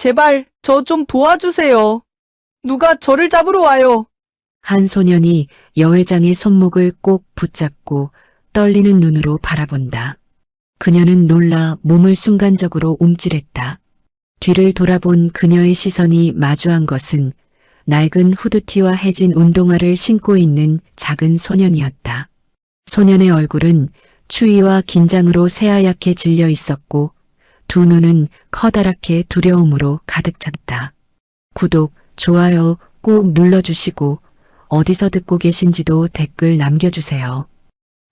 제발 저 좀 도와주세요. 누가 저를 잡으러 와요. 한 소년이 여회장의 손목을 꼭 붙잡고 떨리는 눈으로 바라본다. 그녀는 놀라 몸을 순간적으로 움찔했다. 뒤를 돌아본 그녀의 시선이 마주한 것은 낡은 후드티와 해진 운동화를 신고 있는 작은 소년이었다. 소년의 얼굴은 추위와 긴장으로 새하얗게 질려 있었고 두 눈은 커다랗게 두려움으로 가득 찼다. 구독, 좋아요 꼭 눌러주시고 어디서 듣고 계신지도 댓글 남겨주세요.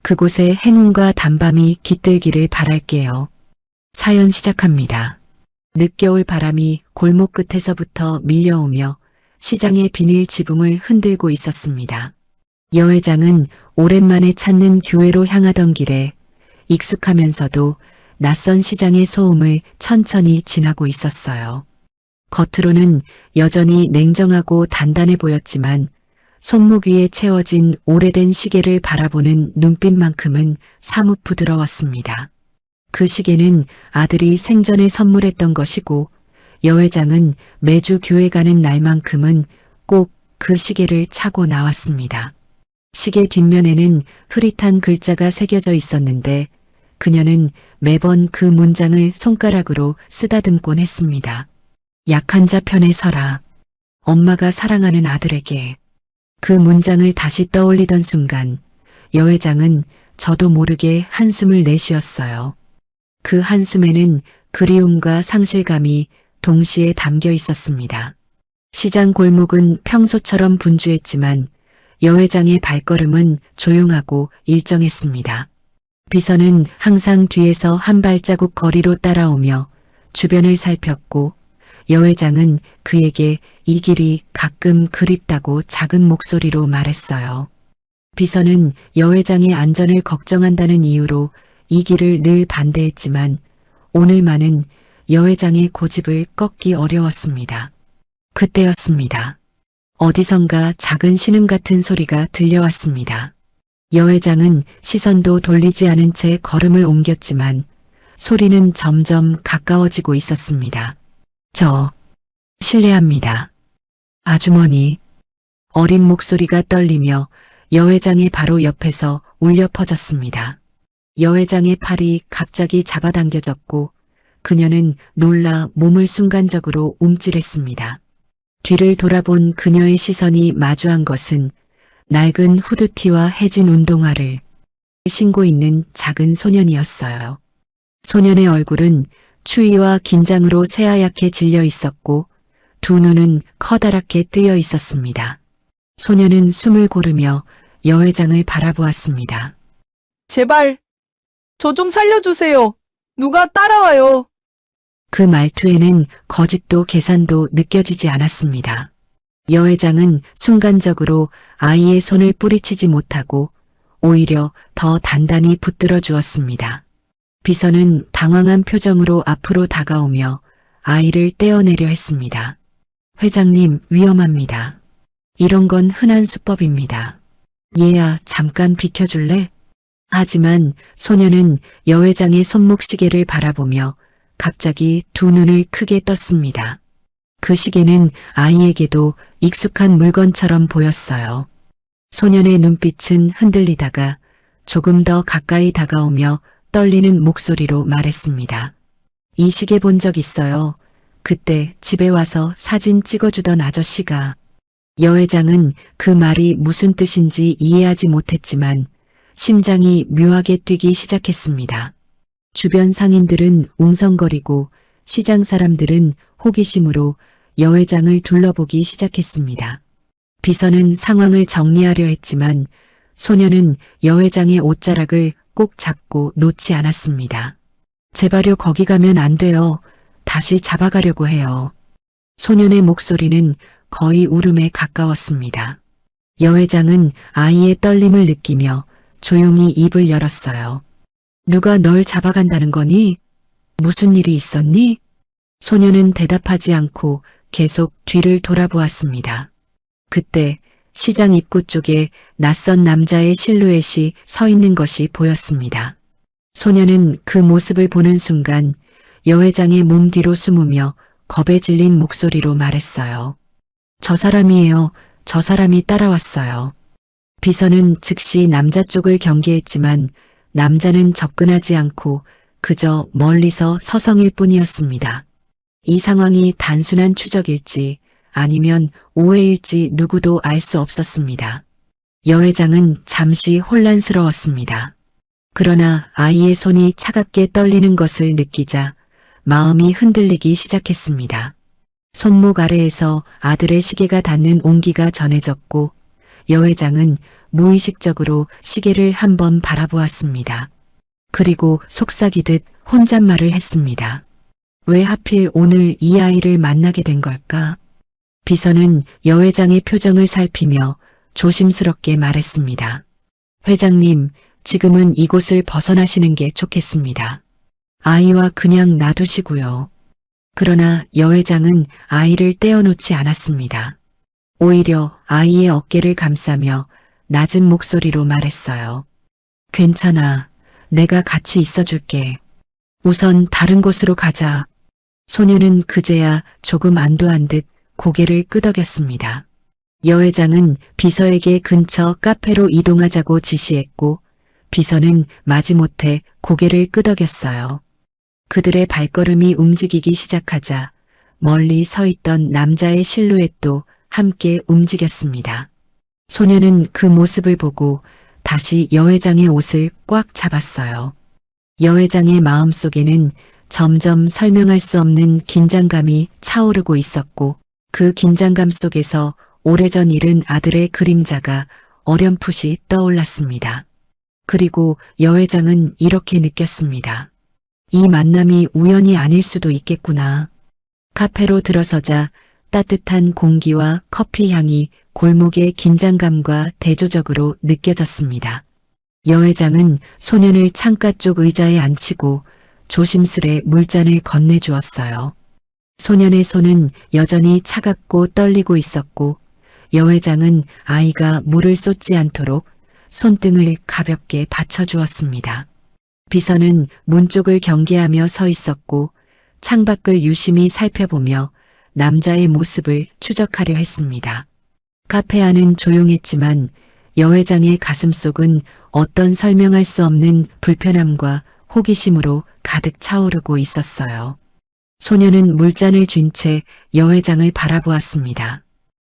그곳에 행운과 단밤이 깃들기를 바랄게요. 사연 시작합니다. 늦겨울 바람이 골목 끝에서부터 밀려오며 시장의 비닐 지붕을 흔들고 있었습니다. 여회장은 오랜만에 찾는 교회로 향하던 길에 익숙하면서도 낯선 시장의 소음을 천천히 지나고 있었어요. 겉으로는 여전히 냉정하고 단단해 보였지만 손목 위에 채워진 오래된 시계를 바라보는 눈빛만큼은 사뭇 부드러웠습니다. 그 시계는 아들이 생전에 선물했던 것이고 여회장은 매주 교회 가는 날만큼은 꼭 그 시계를 차고 나왔습니다. 시계 뒷면에는 흐릿한 글자가 새겨져 있었는데 그녀는 매번 그 문장을 손가락으로 쓰다듬곤 했습니다. 약한 자 편에 서라. 엄마가 사랑하는 아들에게. 그 문장을 다시 떠올리던 순간 여회장은 저도 모르게 한숨을 내쉬었어요. 그 한숨에는 그리움과 상실감이 동시에 담겨 있었습니다. 시장 골목은 평소처럼 분주했지만 여회장의 발걸음은 조용하고 일정했습니다. 비서는 항상 뒤에서 한 발자국 거리로 따라오며 주변을 살폈고 여회장은 그에게 이 길이 가끔 그립다고 작은 목소리로 말했어요. 비서는 여회장의 안전을 걱정한다는 이유로 이 길을 늘 반대했지만 오늘만은 여회장의 고집을 꺾기 어려웠습니다. 그때였습니다. 어디선가 작은 신음 같은 소리가 들려왔습니다. 여회장은 시선도 돌리지 않은 채 걸음을 옮겼지만 소리는 점점 가까워지고 있었습니다. 실례합니다. 아주머니. 어린 목소리가 떨리며 여회장의 바로 옆에서 울려 퍼졌습니다. 여회장의 팔이 갑자기 잡아당겨졌고 그녀는 놀라 몸을 순간적으로 움찔했습니다. 뒤를 돌아본 그녀의 시선이 마주한 것은 낡은 후드티와 해진 운동화를 신고 있는 작은 소년이었어요. 소년의 얼굴은 추위와 긴장으로 새하얗게 질려 있었고 두 눈은 커다랗게 뜨여 있었습니다. 소년은 숨을 고르며 여회장을 바라보았습니다. 제발 저 좀 살려주세요. 누가 따라와요. 그 말투에는 거짓도 계산도 느껴지지 않았습니다. 여회장은 순간적으로 아이의 손을 뿌리치지 못하고 오히려 더 단단히 붙들어 주었습니다. 비서는 당황한 표정으로 앞으로 다가오며 아이를 떼어내려 했습니다. 회장님, 위험합니다. 이런 건 흔한 수법입니다. 얘야, 잠깐 비켜줄래? 하지만 소녀는 여회장의 손목 시계를 바라보며 갑자기 두 눈을 크게 떴습니다. 그 시계는 아이에게도 익숙한 물건처럼 보였어요. 소년의 눈빛은 흔들리다가 조금 더 가까이 다가오며 떨리는 목소리로 말했습니다. 이 시계 본 적 있어요. 그때 집에 와서 사진 찍어주던 아저씨가. 여회장은 그 말이 무슨 뜻인지 이해하지 못했지만 심장이 묘하게 뛰기 시작했습니다. 주변 상인들은 웅성거리고 시장 사람들은 호기심으로 여회장을 둘러보기 시작했습니다. 비서는 상황을 정리하려 했지만 소녀는 여회장의 옷자락을 꼭 잡고 놓지 않았습니다. 제발요, 거기 가면 안 돼요. 다시 잡아가려고 해요. 소년의 목소리는 거의 울음에 가까웠습니다. 여회장은 아이의 떨림을 느끼며 조용히 입을 열었어요. 누가 널 잡아간다는 거니? 무슨 일이 있었니? 소녀는 대답하지 않고 계속 뒤를 돌아보았습니다. 그때 시장 입구 쪽에 낯선 남자의 실루엣이 서 있는 것이 보였습니다. 소녀는 그 모습을 보는 순간 여회장의 몸 뒤로 숨으며 겁에 질린 목소리로 말했어요. 저 사람이에요. 저 사람이 따라왔어요. 비서는 즉시 남자 쪽을 경계했지만 남자는 접근하지 않고 그저 멀리서 서성일 뿐이었습니다. 이 상황이 단순한 추적일지 아니면 오해일지 누구도 알 수 없었습니다. 여 회장은 잠시 혼란스러웠습니다. 그러나 아이의 손이 차갑게 떨리는 것을 느끼자 마음이 흔들리기 시작했습니다. 손목 아래에서 아들의 시계가 닿는 온기가 전해졌고 여 회장은 무의식적으로 시계를 한번 바라보았습니다. 그리고 속삭이듯 혼잣말을 했습니다. 왜 하필 오늘 이 아이를 만나게 된 걸까? 비서는 여 회장의 표정을 살피며 조심스럽게 말했습니다. 회장님, 지금은 이곳을 벗어나시는 게 좋겠습니다. 아이와 그냥 놔두시고요. 그러나 여 회장은 아이를 떼어놓지 않았습니다. 오히려 아이의 어깨를 감싸며 낮은 목소리로 말했어요. 괜찮아. 내가 같이 있어줄게. 우선 다른 곳으로 가자. 소녀는 그제야 조금 안도한 듯 고개를 끄덕였습니다. 여 회장은 비서에게 근처 카페로 이동하자고 지시했고 비서는 마지못해 고개를 끄덕였어요. 그들의 발걸음이 움직이기 시작하자 멀리 서 있던 남자의 실루엣도 함께 움직였습니다. 소녀는 그 모습을 보고 다시 여 회장의 옷을 꽉 잡았어요. 여 회장의 마음속에는 점점 설명할 수 없는 긴장감이 차오르고 있었고 그 긴장감 속에서 오래전 잃은 아들의 그림자가 어렴풋이 떠올랐습니다. 그리고 여 회장은 이렇게 느꼈습니다. 이 만남이 우연이 아닐 수도 있겠구나. 카페로 들어서자 따뜻한 공기와 커피 향이 골목의 긴장감과 대조적으로 느껴졌습니다. 여 회장은 소년을 창가 쪽 의자에 앉히고 조심스레 물잔을 건네주었어요. 소년의 손은 여전히 차갑고 떨리고 있었고 여 회장은 아이가 물을 쏟지 않도록 손등을 가볍게 받쳐주었습니다. 비서는 문 쪽을 경계하며 서 있었고 창밖을 유심히 살펴보며 남자의 모습을 추적하려 했습니다. 카페 안은 조용했지만 여 회장의 가슴속은 어떤 설명할 수 없는 불편함과 호기심으로 가득 차오르고 있었어요. 소녀는 물잔을 쥔 채 여 회장을 바라보았습니다.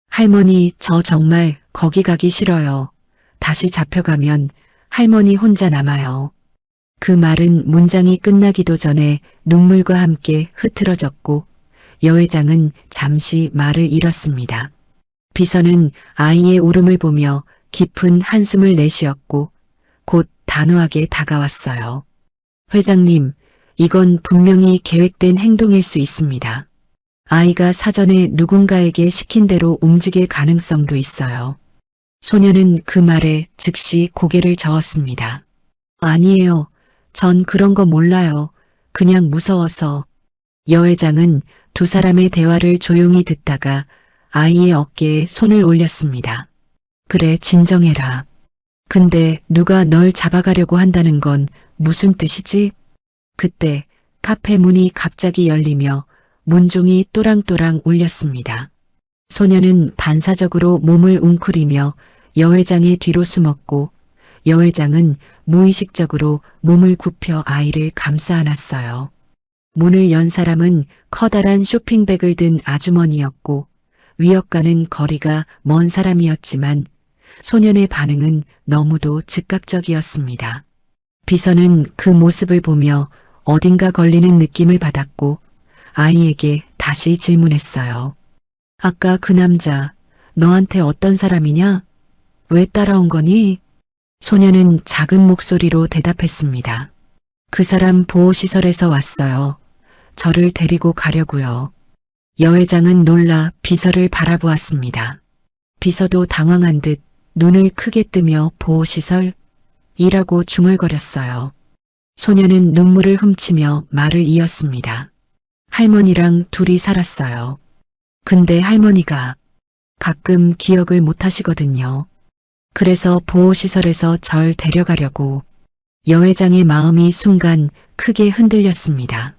할머니, 저 정말 거기 가기 싫어요. 다시 잡혀가면 할머니 혼자 남아요. 그 말은 문장이 끝나기도 전에 눈물과 함께 흐트러졌고 여 회장은 잠시 말을 잃었습니다. 비서는 아이의 울음을 보며 깊은 한숨을 내쉬었고 곧 단호하게 다가왔어요. 회장님, 이건 분명히 계획된 행동일 수 있습니다. 아이가 사전에 누군가에게 시킨 대로 움직일 가능성도 있어요. 소녀는 그 말에 즉시 고개를 저었습니다. 아니에요. 전 그런 거 몰라요. 그냥 무서워서. 여 회장은 두 사람의 대화를 조용히 듣다가 아이의 어깨에 손을 올렸습니다. 그래, 진정해라. 근데 누가 널 잡아가려고 한다는 건 무슨 뜻이지? 그때 카페 문이 갑자기 열리며 문종이 또랑또랑 울렸습니다. 소녀는 반사적으로 몸을 웅크리며 여 회장의 뒤로 숨었고 여 회장은 무의식적으로 몸을 굽혀 아이를 감싸 안았어요. 문을 연 사람은 커다란 쇼핑백을 든 아주머니였고 위협과는 거리가 먼 사람이었지만 소년의 반응은 너무도 즉각적이었습니다. 비서는 그 모습을 보며 어딘가 걸리는 느낌을 받았고 아이에게 다시 질문했어요. 아까 그 남자 너한테 어떤 사람이냐? 왜 따라온 거니? 소녀는 작은 목소리로 대답했습니다. 그 사람 보호시설에서 왔어요. 저를 데리고 가려고요. 여 회장은 놀라 비서를 바라보았습니다. 비서도 당황한 듯 눈을 크게 뜨며 보호시설? 이라고 중얼거렸어요. 소녀는 눈물을 훔치며 말을 이었습니다. 할머니랑 둘이 살았어요. 근데 할머니가 가끔 기억을 못 하시거든요. 그래서 보호시설에서 절 데려가려고. 여 회장의 마음이 순간 크게 흔들렸습니다.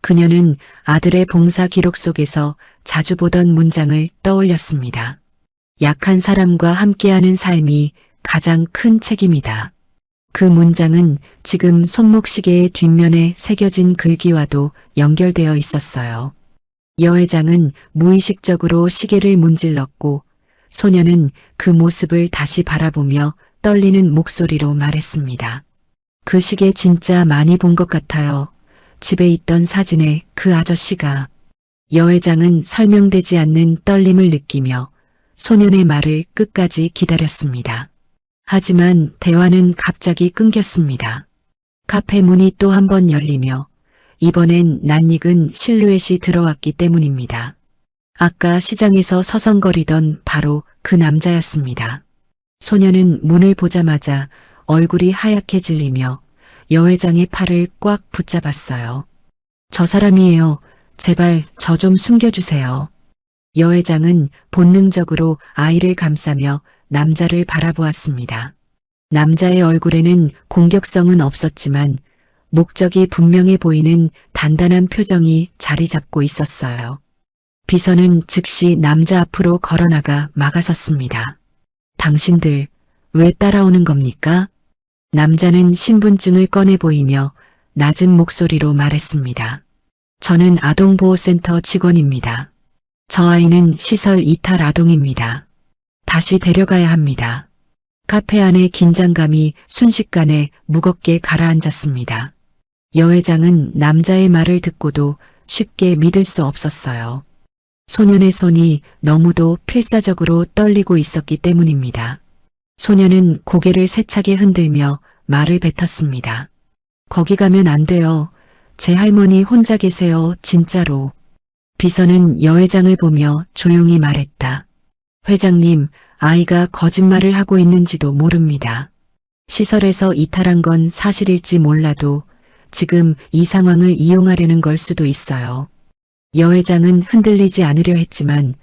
그녀는 아들의 봉사 기록 속에서 자주 보던 문장을 떠올렸습니다. 약한 사람과 함께하는 삶이 가장 큰 책임이다. 그 문장은 지금 손목시계의 뒷면에 새겨진 글귀와도 연결되어 있었어요. 여 회장은 무의식적으로 시계를 문질렀고 소녀는 그 모습을 다시 바라보며 떨리는 목소리로 말했습니다. 그 시계 진짜 많이 본 것 같아요. 집에 있던 사진에 그 아저씨가. 여 회장은 설명되지 않는 떨림을 느끼며 소년의 말을 끝까지 기다렸습니다. 하지만 대화는 갑자기 끊겼습니다. 카페 문이 또 한 번 열리며 이번엔 낯익은 실루엣이 들어왔기 때문입니다. 아까 시장에서 서성거리던 바로 그 남자였습니다. 소녀는 문을 보자마자 얼굴이 하얗게 질리며 여 회장의 팔을 꽉 붙잡았어요. 저 사람이에요. 제발 저 좀 숨겨주세요. 여 회장은 본능적으로 아이를 감싸며 남자를 바라보았습니다. 남자의 얼굴에는 공격성은 없었지만 목적이 분명해 보이는 단단한 표정이 자리 잡고 있었어요. 비서는 즉시 남자 앞으로 걸어나가 막아섰습니다. 당신들 왜 따라오는 겁니까? 남자는 신분증을 꺼내 보이며 낮은 목소리로 말했습니다. 저는 아동보호센터 직원입니다. 저 아이는 시설 이탈 아동입니다. 다시 데려가야 합니다. 카페 안의 긴장감이 순식간에 무겁게 가라앉았습니다. 여 회장은 남자의 말을 듣고도 쉽게 믿을 수 없었어요. 소년의 손이 너무도 필사적으로 떨리고 있었기 때문입니다. 소년은 고개를 세차게 흔들며 말을 뱉었습니다. 거기 가면 안 돼요. 제 할머니 혼자 계세요, 진짜로. 비서는 여 회장을 보며 조용히 말했다. 회장님, 아이가 거짓말을 하고 있는지도 모릅니다. 시설에서 이탈한 건 사실일지 몰라도 지금 이 상황을 이용하려는 걸 수도 있어요. 여 회장은 흔들리지 않으려 했지만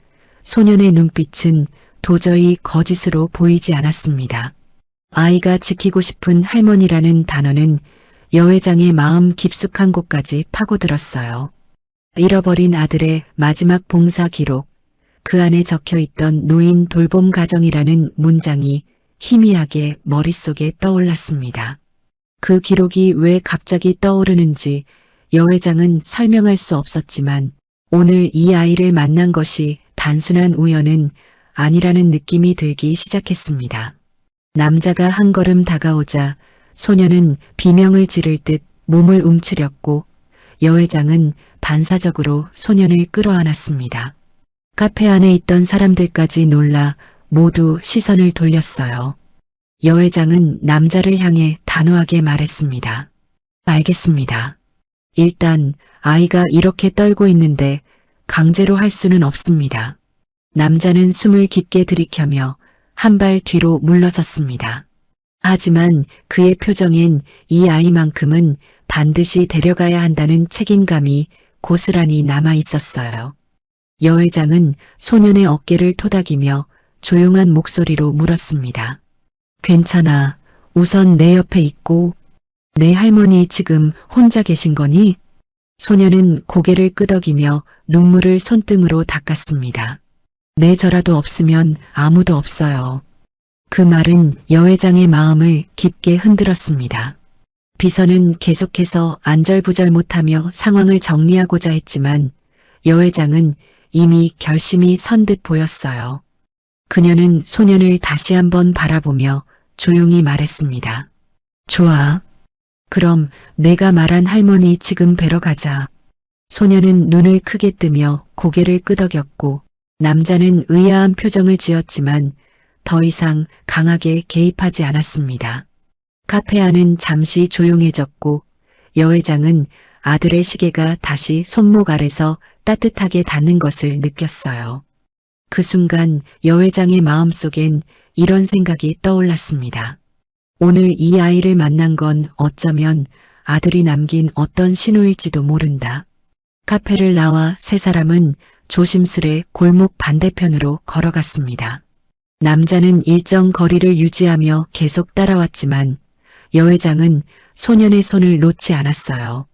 소년의 눈빛은 도저히 거짓으로 보이지 않았습니다. 아이가 지키고 싶은 할머니라는 단어는 여 회장의 마음 깊숙한 곳까지 파고들었어요. 잃어버린 아들의 마지막 봉사 기록, 그 안에 적혀있던 노인 돌봄 가정이라는 문장이 희미하게 머릿속에 떠올랐습니다. 그 기록이 왜 갑자기 떠오르는지 여 회장은 설명할 수 없었지만 오늘 이 아이를 만난 것이 단순한 우연은 아니라는 느낌이 들기 시작했습니다. 남자가 한 걸음 다가오자 소녀는 비명을 지를 듯 몸을 움츠렸고 여 회장은 반사적으로 소년을 끌어안았습니다. 카페 안에 있던 사람들까지 놀라 모두 시선을 돌렸어요. 여 회장은 남자를 향해 단호하게 말했습니다. 알겠습니다. 일단 아이가 이렇게 떨고 있는데 강제로 할 수는 없습니다. 남자는 숨을 깊게 들이켜며 한 발 뒤로 물러섰습니다. 하지만 그의 표정엔 이 아이만큼은 반드시 데려가야 한다는 책임감이 고스란히 남아 있었어요. 여 회장은 소년의 어깨를 토닥이며 조용한 목소리로 물었습니다. 괜찮아. 우선 내 옆에 있고 내 할머니 지금 혼자 계신 거니? 소년은 고개를 끄덕이며 눈물을 손등으로 닦았습니다. 내 저라도 없으면 아무도 없어요. 그 말은 여 회장의 마음을 깊게 흔들었습니다. 비서는 계속해서 안절부절 못하며 상황을 정리하고자 했지만 여 회장은 이미 결심이 선 듯 보였어요. 그녀는 소년을 다시 한번 바라보며 조용히 말했습니다. 좋아. 그럼 내가 말한 할머니 지금 뵈러 가자. 소년은 눈을 크게 뜨며 고개를 끄덕였고 남자는 의아한 표정을 지었지만 더 이상 강하게 개입하지 않았습니다. 카페 안은 잠시 조용해졌고 여 회장은 아들의 시계가 다시 손목 아래서 따뜻하게 닿는 것을 느꼈어요. 그 순간 여 회장의 마음속엔 이런 생각이 떠올랐습니다. 오늘 이 아이를 만난 건 어쩌면 아들이 남긴 어떤 신호일지도 모른다. 카페를 나와 세 사람은 조심스레 골목 반대편으로 걸어갔습니다. 남자는 일정 거리를 유지하며 계속 따라왔지만 여 회장은 소년의 손을 놓지 않았어요.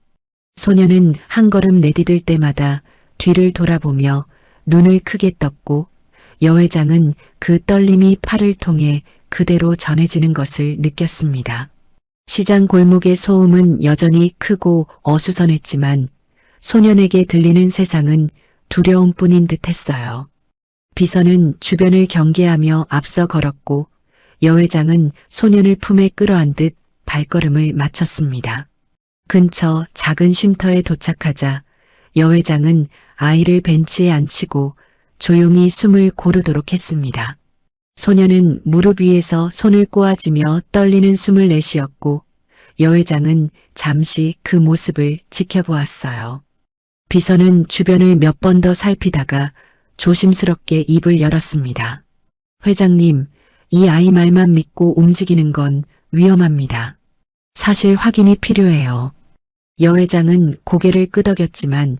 소녀는 한 걸음 내디딜 때마다 뒤를 돌아보며 눈을 크게 떴고 여 회장은 그 떨림이 팔을 통해 그대로 전해지는 것을 느꼈습니다. 시장 골목의 소음은 여전히 크고 어수선했지만 소년에게 들리는 세상은 두려움뿐인 듯했어요. 비서는 주변을 경계하며 앞서 걸었고 여 회장은 소년을 품에 끌어안듯 발걸음을 맞췄습니다. 근처 작은 쉼터에 도착하자 여 회장은 아이를 벤치에 앉히고 조용히 숨을 고르도록 했습니다. 소녀는 무릎 위에서 손을 꼬아쥐며 떨리는 숨을 내쉬었고 여 회장은 잠시 그 모습을 지켜보았어요. 비서는 주변을 몇 번 더 살피다가 조심스럽게 입을 열었습니다. 회장님, 이 아이 말만 믿고 움직이는 건 위험합니다. 사실 확인이 필요해요. 여 회장은 고개를 끄덕였지만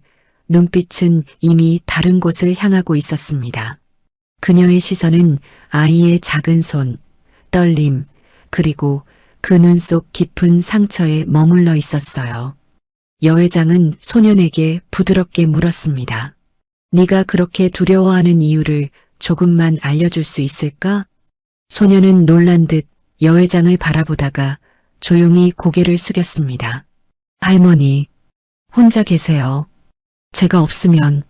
눈빛은 이미 다른 곳을 향하고 있었습니다. 그녀의 시선은 아이의 작은 손, 떨림, 그리고 그 눈 속 깊은 상처에 머물러 있었어요. 여 회장은 소년에게 부드럽게 물었습니다. 네가 그렇게 두려워하는 이유를 조금만 알려줄 수 있을까? 소년은 놀란 듯 여 회장을 바라보다가 조용히 고개를 숙였습니다. 할머니, 혼자 계세요. 제가 없으면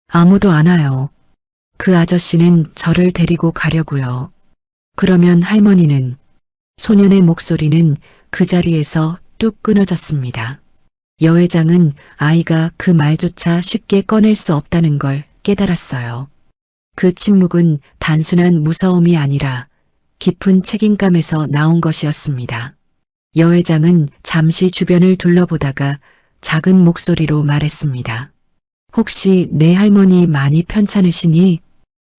아무도 안 와요. 그 아저씨는 저를 데리고 가려고요. 그러면 할머니는? 소년의 목소리는 그 자리에서 뚝 끊어졌습니다. 여 회장은 아이가 그 말조차 쉽게 꺼낼 수 없다는 걸 깨달았어요. 그 침묵은 단순한 무서움이 아니라 깊은 책임감에서 나온 것이었습니다. 여 회장은 잠시 주변을 둘러보다가 작은 목소리로 말했습니다. 혹시 내 할머니 많이 편찮으시니?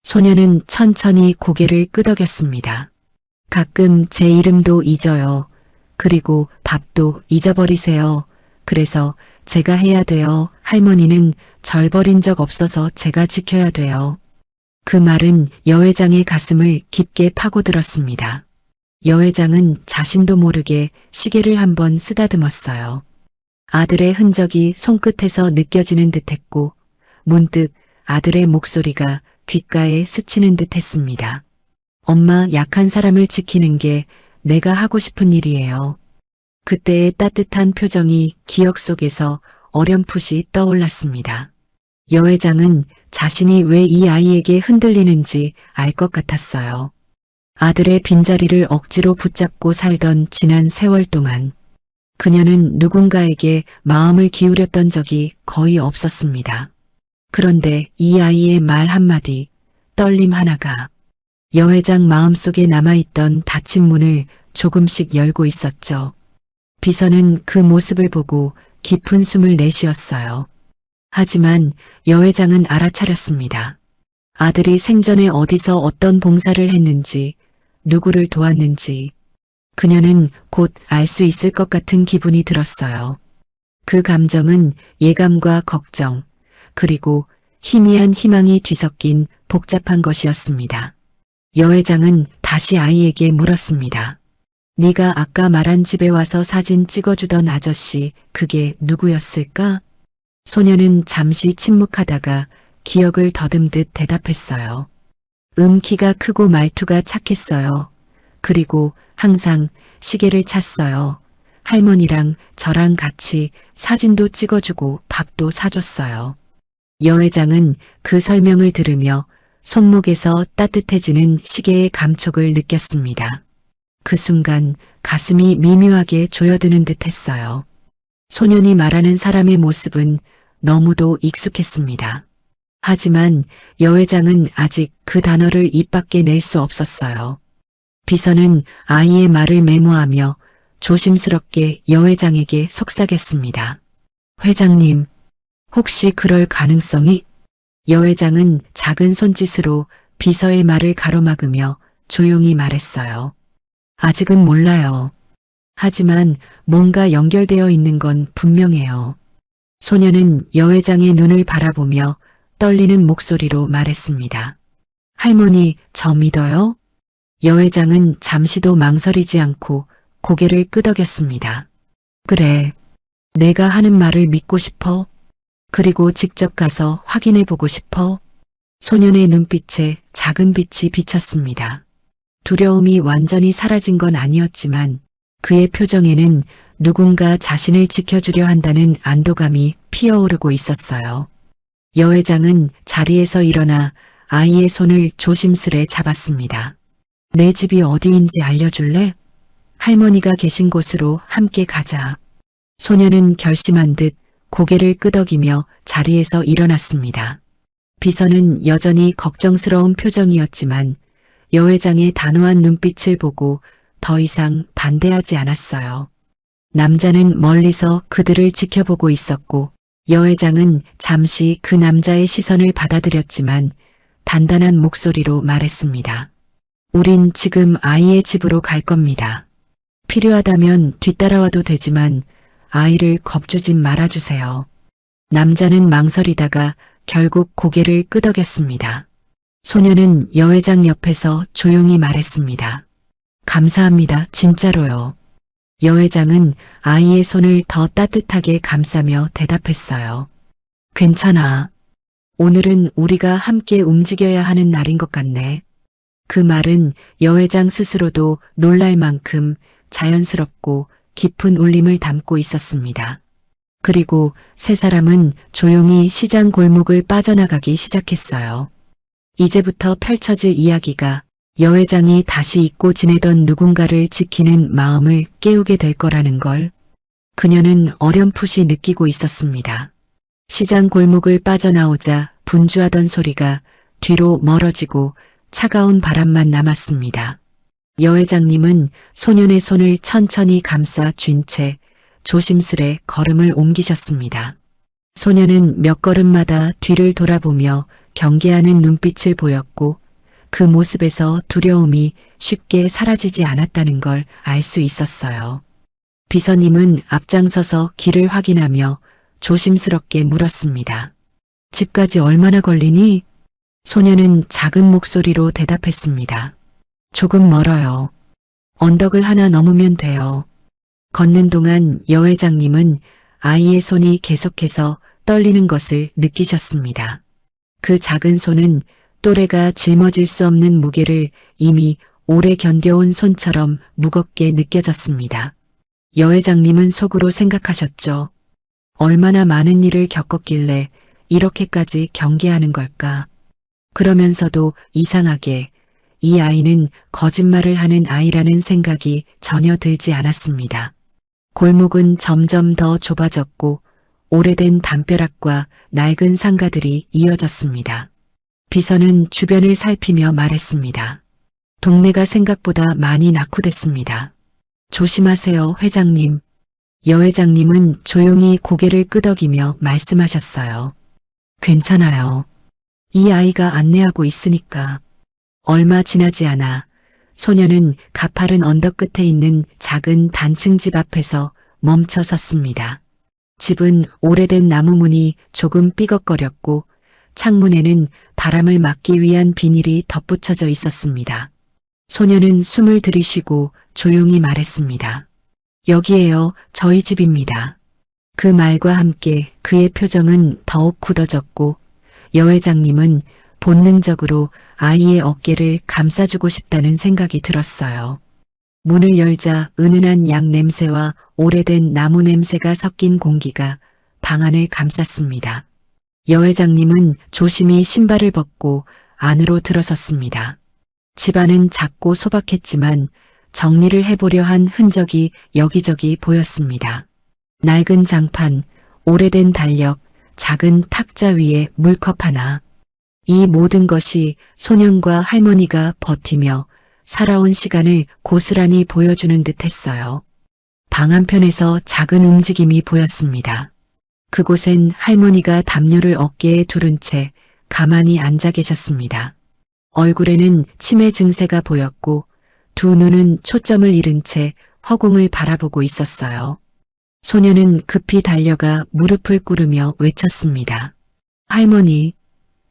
소녀는 천천히 고개를 끄덕였습니다. 가끔 제 이름도 잊어요. 그리고 밥도 잊어버리세요. 그래서 제가 해야 돼요. 할머니는 절 버린 적 없어서 제가 지켜야 돼요. 그 말은 여 회장의 가슴을 깊게 파고들었습니다. 여 회장은 자신도 모르게 시계를 한번 쓰다듬었어요. 아들의 흔적이 손끝에서 느껴지는 듯했고 문득 아들의 목소리가 귓가에 스치는 듯했습니다. 엄마, 약한 사람을 지키는 게 내가 하고 싶은 일이에요. 그때의 따뜻한 표정이 기억 속에서 어렴풋이 떠올랐습니다. 여 회장은 자신이 왜 이 아이에게 흔들리는지 알 것 같았어요. 아들의 빈자리를 억지로 붙잡고 살던 지난 세월 동안 그녀는 누군가에게 마음을 기울였던 적이 거의 없었습니다. 그런데 이 아이의 말 한마디, 떨림 하나가 여 회장 마음속에 남아있던 닫힌 문을 조금씩 열고 있었죠. 비서는 그 모습을 보고 깊은 숨을 내쉬었어요. 하지만 여 회장은 알아차렸습니다. 아들이 생전에 어디서 어떤 봉사를 했는지, 누구를 도왔는지 그녀는 곧 알 수 있을 것 같은 기분이 들었어요. 그 감정은 예감과 걱정, 그리고 희미한 희망이 뒤섞인 복잡한 것이었습니다. 여 회장은 다시 아이에게 물었습니다. 네가 아까 말한 집에 와서 사진 찍어주던 아저씨, 그게 누구였을까? 소녀는 잠시 침묵하다가 기억을 더듬듯 대답했어요. 키가 크고 말투가 착했어요. 그리고 항상 시계를 찼어요. 할머니랑 저랑 같이 사진도 찍어주고 밥도 사줬어요. 여 회장은 그 설명을 들으며 손목에서 따뜻해지는 시계의 감촉을 느꼈습니다. 그 순간 가슴이 미묘하게 조여드는 듯 했어요. 소년이 말하는 사람의 모습은 너무도 익숙했습니다. 하지만 여 회장은 아직 그 단어를 입 밖에 낼 수 없었어요. 비서는 아이의 말을 메모하며 조심스럽게 여 회장에게 속삭였습니다. 회장님, 혹시 그럴 가능성이? 여 회장은 작은 손짓으로 비서의 말을 가로막으며 조용히 말했어요. 아직은 몰라요. 하지만 뭔가 연결되어 있는 건 분명해요. 소녀는 여 회장의 눈을 바라보며 떨리는 목소리로 말했습니다. 할머니, 저 믿어요? 여 회장은 잠시도 망설이지 않고 고개를 끄덕였습니다. 그래, 내가 하는 말을 믿고 싶어? 그리고 직접 가서 확인해 보고 싶어? 소년의 눈빛에 작은 빛이 비쳤습니다. 두려움이 완전히 사라진 건 아니었지만 그의 표정에는 누군가 자신을 지켜주려 한다는 안도감이 피어오르고 있었어요. 여 회장은 자리에서 일어나 아이의 손을 조심스레 잡았습니다. 내 집이 어디인지 알려줄래? 할머니가 계신 곳으로 함께 가자. 소녀는 결심한 듯 고개를 끄덕이며 자리에서 일어났습니다. 비서는 여전히 걱정스러운 표정이었지만 여 회장의 단호한 눈빛을 보고 더 이상 반대하지 않았어요. 남자는 멀리서 그들을 지켜보고 있었고 여 회장은 잠시 그 남자의 시선을 받아들였지만 단단한 목소리로 말했습니다. 우린 지금 아이의 집으로 갈 겁니다. 필요하다면 뒤따라와도 되지만 아이를 겁주진 말아주세요. 남자는 망설이다가 결국 고개를 끄덕였습니다. 소녀는 여 회장 옆에서 조용히 말했습니다. 감사합니다. 진짜로요. 여 회장은 아이의 손을 더 따뜻하게 감싸며 대답했어요. 괜찮아. 오늘은 우리가 함께 움직여야 하는 날인 것 같네. 그 말은 여 회장 스스로도 놀랄 만큼 자연스럽고 깊은 울림을 담고 있었습니다. 그리고 세 사람은 조용히 시장 골목을 빠져나가기 시작했어요. 이제부터 펼쳐질 이야기가 여 회장이 다시 잊고 지내던 누군가를 지키는 마음을 깨우게 될 거라는 걸 그녀는 어렴풋이 느끼고 있었습니다. 시장 골목을 빠져나오자 분주하던 소리가 뒤로 멀어지고 차가운 바람만 남았습니다. 여 회장님은 소년의 손을 천천히 감싸 쥔 채 조심스레 걸음을 옮기셨습니다. 소년은 몇 걸음마다 뒤를 돌아보며 경계하는 눈빛을 보였고 그 모습에서 두려움이 쉽게 사라지지 않았다는 걸 알 수 있었어요. 비서님은 앞장서서 길을 확인하며 조심스럽게 물었습니다. 집까지 얼마나 걸리니? 소녀는 작은 목소리로 대답했습니다. 조금 멀어요. 언덕을 하나 넘으면 돼요. 걷는 동안 여 회장님은 아이의 손이 계속해서 떨리는 것을 느끼셨습니다. 그 작은 손은 또래가 짊어질 수 없는 무게를 이미 오래 견뎌온 손처럼 무겁게 느껴졌습니다. 여 회장님은 속으로 생각하셨죠. 얼마나 많은 일을 겪었길래 이렇게까지 경계하는 걸까. 그러면서도 이상하게 이 아이는 거짓말을 하는 아이라는 생각이 전혀 들지 않았습니다. 골목은 점점 더 좁아졌고 오래된 담벼락과 낡은 상가들이 이어졌습니다. 비서는 주변을 살피며 말했습니다. 동네가 생각보다 많이 낙후됐습니다. 조심하세요, 회장님. 여 회장님은 조용히 고개를 끄덕이며 말씀하셨어요. 괜찮아요. 이 아이가 안내하고 있으니까. 얼마 지나지 않아 소녀는 가파른 언덕 끝에 있는 작은 단층 집 앞에서 멈춰 섰습니다. 집은 오래된 나무 문이 조금 삐걱거렸고 창문에는 바람을 막기 위한 비닐이 덧붙여져 있었습니다. 소녀는 숨을 들이쉬고 조용히 말했습니다. 여기에요, 저희 집입니다. 그 말과 함께 그의 표정은 더욱 굳어졌고 여 회장님은 본능적으로 아이의 어깨를 감싸주고 싶다는 생각이 들었어요. 문을 열자 은은한 약 냄새와 오래된 나무 냄새가 섞인 공기가 방 안을 감쌌습니다. 여 회장님은 조심히 신발을 벗고 안으로 들어섰습니다. 집안은 작고 소박했지만 정리를 해보려 한 흔적이 여기저기 보였습니다. 낡은 장판, 오래된 달력, 작은 탁자 위에 물컵 하나. 이 모든 것이 소년과 할머니가 버티며 살아온 시간을 고스란히 보여주는 듯 했어요. 방 한편에서 작은 움직임이 보였습니다. 그곳엔 할머니가 담요를 어깨에 두른 채 가만히 앉아 계셨습니다. 얼굴에는 치매 증세가 보였고 두 눈은 초점을 잃은 채 허공을 바라보고 있었어요. 소녀는 급히 달려가 무릎을 꿇으며 외쳤습니다. 할머니,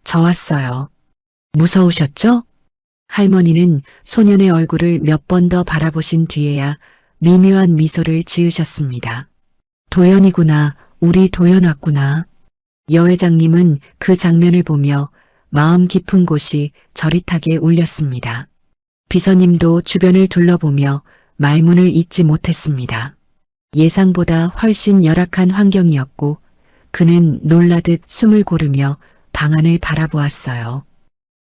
저 왔어요. 무서우셨죠? 할머니는 소년의 얼굴을 몇 번 더 바라보신 뒤에야 미묘한 미소를 지으셨습니다. 도연이구나, 우리 도연 왔구나. 여 회장님은 그 장면을 보며 마음 깊은 곳이 저릿하게 울렸습니다. 비서님도 주변을 둘러보며 말문을 잇지 못했습니다. 예상보다 훨씬 열악한 환경이었고 그는 놀라듯 숨을 고르며 방안을 바라보았어요.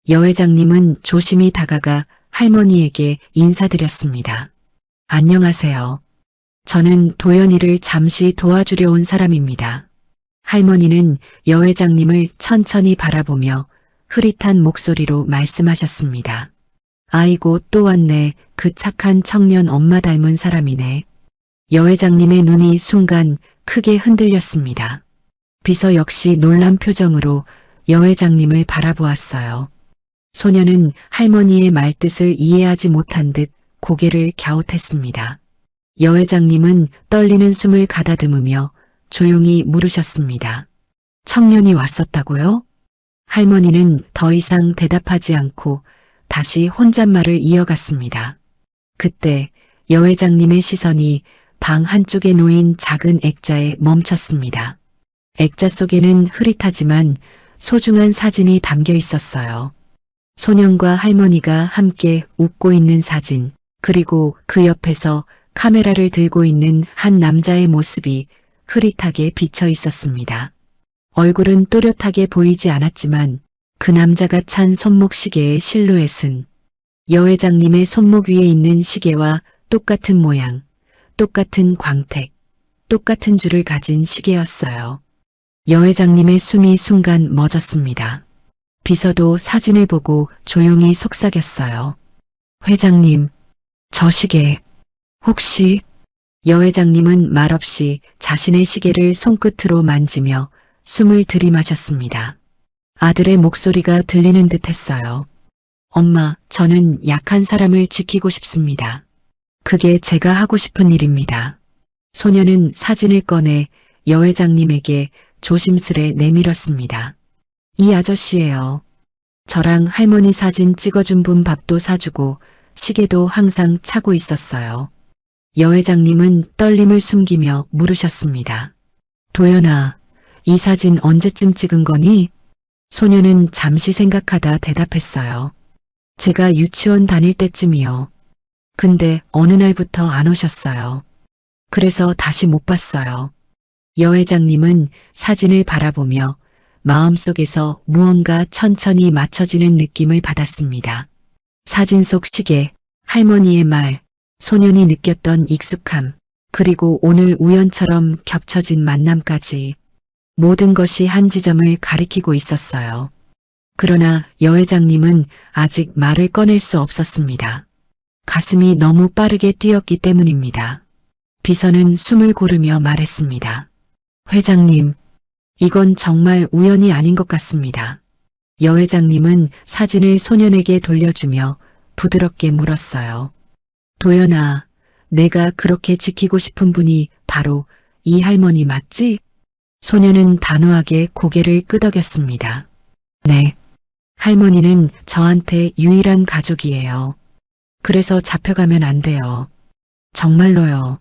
여 회장님은 조심히 다가가 할머니에게 인사드렸습니다. 안녕하세요. 저는 도연이를 잠시 도와주려 온 사람입니다. 할머니는 여 회장님을 천천히 바라보며 흐릿한 목소리로 말씀하셨습니다. 아이고 또 왔네. 그 착한 청년 엄마 닮은 사람이네. 여 회장님의 눈이 순간 크게 흔들렸습니다. 비서 역시 놀란 표정으로 여 회장님을 바라보았어요. 소녀는 할머니의 말뜻을 이해하지 못한 듯 고개를 갸웃했습니다. 여 회장님은 떨리는 숨을 가다듬으며 조용히 물으셨습니다. 청년이 왔었다고요? 할머니는 더 이상 대답하지 않고 다시 혼잣말을 이어갔습니다. 그때 여 회장님의 시선이 방 한쪽에 놓인 작은 액자에 멈췄습니다. 액자 속에는 흐릿하지만 소중한 사진이 담겨 있었어요. 소년과 할머니가 함께 웃고 있는 사진, 그리고 그 옆에서 카메라를 들고 있는 한 남자의 모습이 흐릿하게 비쳐 있었습니다. 얼굴은 또렷하게 보이지 않았지만 그 남자가 찬 손목 시계의 실루엣은 여 회장님의 손목 위에 있는 시계와 똑같은 모양, 똑같은 광택, 똑같은 줄을 가진 시계였어요. 여 회장님의 숨이 순간 멎었습니다. 비서도 사진을 보고 조용히 속삭였어요. 회장님, 저 시계 혹시? 여 회장님은 말없이 자신의 시계를 손끝으로 만지며 숨을 들이마셨습니다. 아들의 목소리가 들리는 듯 했어요. 엄마, 저는 약한 사람을 지키고 싶습니다. 그게 제가 하고 싶은 일입니다. 소녀는 사진을 꺼내 여 회장님에게 조심스레 내밀었습니다. 이 아저씨예요. 저랑 할머니 사진 찍어준 분 밥도 사주고 시계도 항상 차고 있었어요. 여 회장님은 떨림을 숨기며 물으셨습니다. 도연아, 이 사진 언제쯤 찍은 거니? 소녀는 잠시 생각하다 대답했어요. 제가 유치원 다닐 때쯤이요. 근데 어느 날부터 안 오셨어요. 그래서 다시 못 봤어요. 여 회장님은 사진을 바라보며 마음속에서 무언가 천천히 맞춰지는 느낌을 받았습니다. 사진 속 시계, 할머니의 말, 소년이 느꼈던 익숙함, 그리고 오늘 우연처럼 겹쳐진 만남까지 모든 것이 한 지점을 가리키고 있었어요. 그러나 여 회장님은 아직 말을 꺼낼 수 없었습니다. 가슴이 너무 빠르게 뛰었기 때문입니다. 비서는 숨을 고르며 말했습니다. 회장님, 이건 정말 우연이 아닌 것 같습니다. 여 회장님은 사진을 소년에게 돌려주며 부드럽게 물었어요. 도연아, 내가 그렇게 지키고 싶은 분이 바로 이 할머니 맞지? 소년은 단호하게 고개를 끄덕였습니다. 네. 할머니는 저한테 유일한 가족이에요. 그래서 잡혀가면 안 돼요. 정말로요.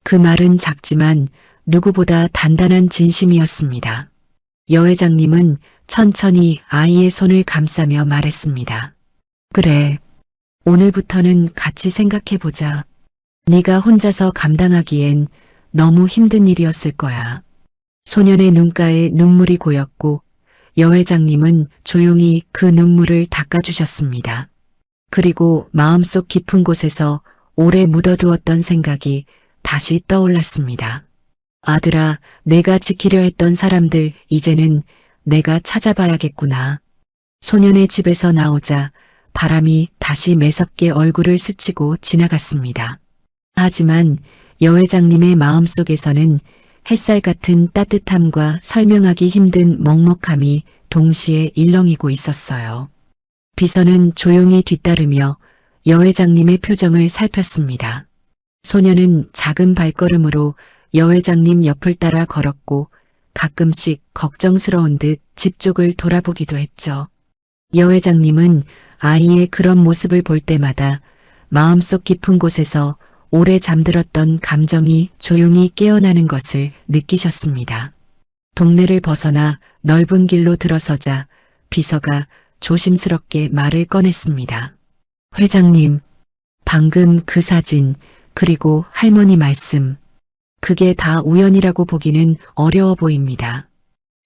그 말은 작지만 누구보다 단단한 진심이었습니다. 여 회장님은 천천히 아이의 손을 감싸며 말했습니다. 그래. 오늘부터는 같이 생각해보자. 네가 혼자서 감당하기엔 너무 힘든 일이었을 거야. 소년의 눈가에 눈물이 고였고 여 회장님은 조용히 그 눈물을 닦아주셨습니다. 그리고 마음속 깊은 곳에서 오래 묻어두었던 생각이 다시 떠올랐습니다. 아들아, 내가 지키려 했던 사람들 이제는 내가 찾아봐야겠구나. 소년의 집에서 나오자 바람이 다시 매섭게 얼굴을 스치고 지나갔습니다. 하지만 여 회장님의 마음속에서는 햇살 같은 따뜻함과 설명하기 힘든 먹먹함이 동시에 일렁이고 있었어요. 비서는 조용히 뒤따르며 여 회장님의 표정을 살폈습니다. 소녀는 작은 발걸음으로 여 회장님 옆을 따라 걸었고 가끔씩 걱정스러운 듯 집 쪽을 돌아보기도 했죠. 여 회장님은 아이의 그런 모습을 볼 때마다 마음속 깊은 곳에서 오래 잠들었던 감정이 조용히 깨어나는 것을 느끼셨습니다. 동네를 벗어나 넓은 길로 들어서자 비서가 조심스럽게 말을 꺼냈습니다. 회장님, 방금 그 사진, 그리고 할머니 말씀, 그게 다 우연이라고 보기는 어려워 보입니다.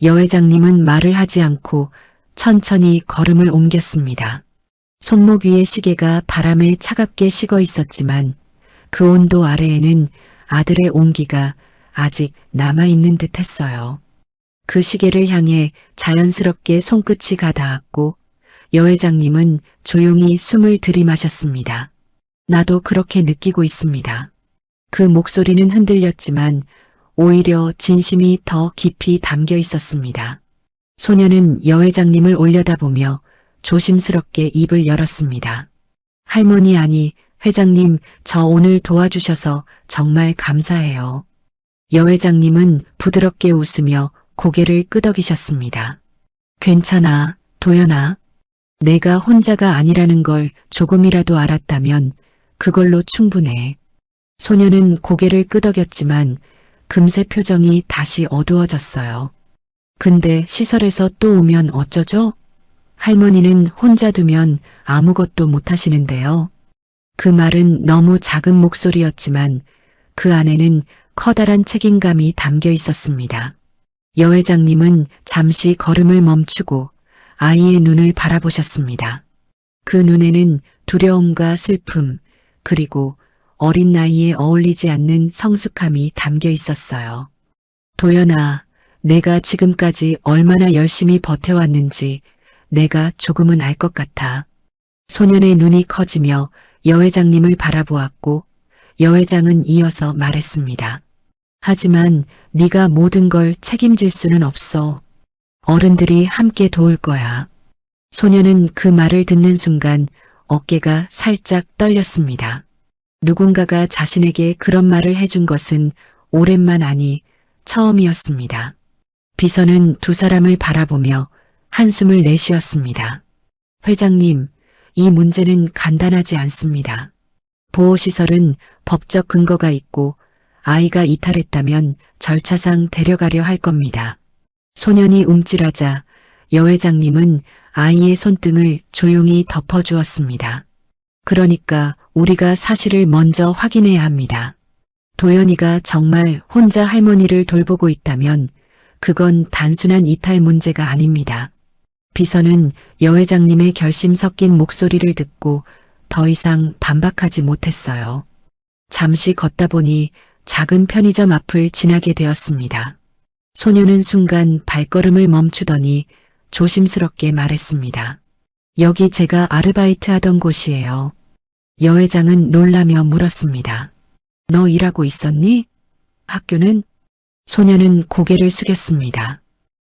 여 회장님은 말을 하지 않고 천천히 걸음을 옮겼습니다. 손목 위의 시계가 바람에 차갑게 식어 있었지만 그 온도 아래에는 아들의 온기가 아직 남아있는 듯 했어요. 그 시계를 향해 자연스럽게 손끝이 가닿았고 여 회장님은 조용히 숨을 들이마셨습니다. 나도 그렇게 느끼고 있습니다. 그 목소리는 흔들렸지만 오히려 진심이 더 깊이 담겨 있었습니다. 소녀는 여 회장님을 올려다보며 조심스럽게 입을 열었습니다. 할머니 아니, 회장님, 저 오늘 도와주셔서 정말 감사해요. 여 회장님은 부드럽게 웃으며 고개를 끄덕이셨습니다. 괜찮아, 도연아. 내가 혼자가 아니라는 걸 조금이라도 알았다면 그걸로 충분해. 소녀는 고개를 끄덕였지만 금세 표정이 다시 어두워졌어요. 근데 시설에서 또 오면 어쩌죠? 할머니는 혼자 두면 아무것도 못하시는데요. 그 말은 너무 작은 목소리였지만 그 안에는 커다란 책임감이 담겨 있었습니다. 여 회장님은 잠시 걸음을 멈추고 아이의 눈을 바라보셨습니다. 그 눈에는 두려움과 슬픔, 그리고 어린 나이에 어울리지 않는 성숙함이 담겨 있었어요. 도연아, 내가 지금까지 얼마나 열심히 버텨왔는지 내가 조금은 알 것 같아. 소년의 눈이 커지며 여 회장님을 바라보았고 여 회장은 이어서 말했습니다. 하지만 네가 모든 걸 책임질 수는 없어. 어른들이 함께 도울 거야. 소녀는 그 말을 듣는 순간 어깨가 살짝 떨렸습니다. 누군가가 자신에게 그런 말을 해준 것은 오랜만 아니 처음이었습니다. 비서는 두 사람을 바라보며 한숨을 내쉬었습니다. 회장님, 이 문제는 간단하지 않습니다. 보호시설은 법적 근거가 있고 아이가 이탈했다면 절차상 데려가려 할 겁니다. 소년이 움찔하자 여 회장님은 아이의 손등을 조용히 덮어주었습니다. 그러니까 우리가 사실을 먼저 확인해야 합니다. 도연이가 정말 혼자 할머니를 돌보고 있다면 그건 단순한 이탈 문제가 아닙니다. 비서는 여 회장님의 결심 섞인 목소리를 듣고 더 이상 반박하지 못했어요. 잠시 걷다 보니 작은 편의점 앞을 지나게 되었습니다. 소녀는 순간 발걸음을 멈추더니 조심스럽게 말했습니다. 여기 제가 아르바이트 하던 곳이에요. 여 회장은 놀라며 물었습니다. 너 일하고 있었니? 학교는? 소녀는 고개를 숙였습니다.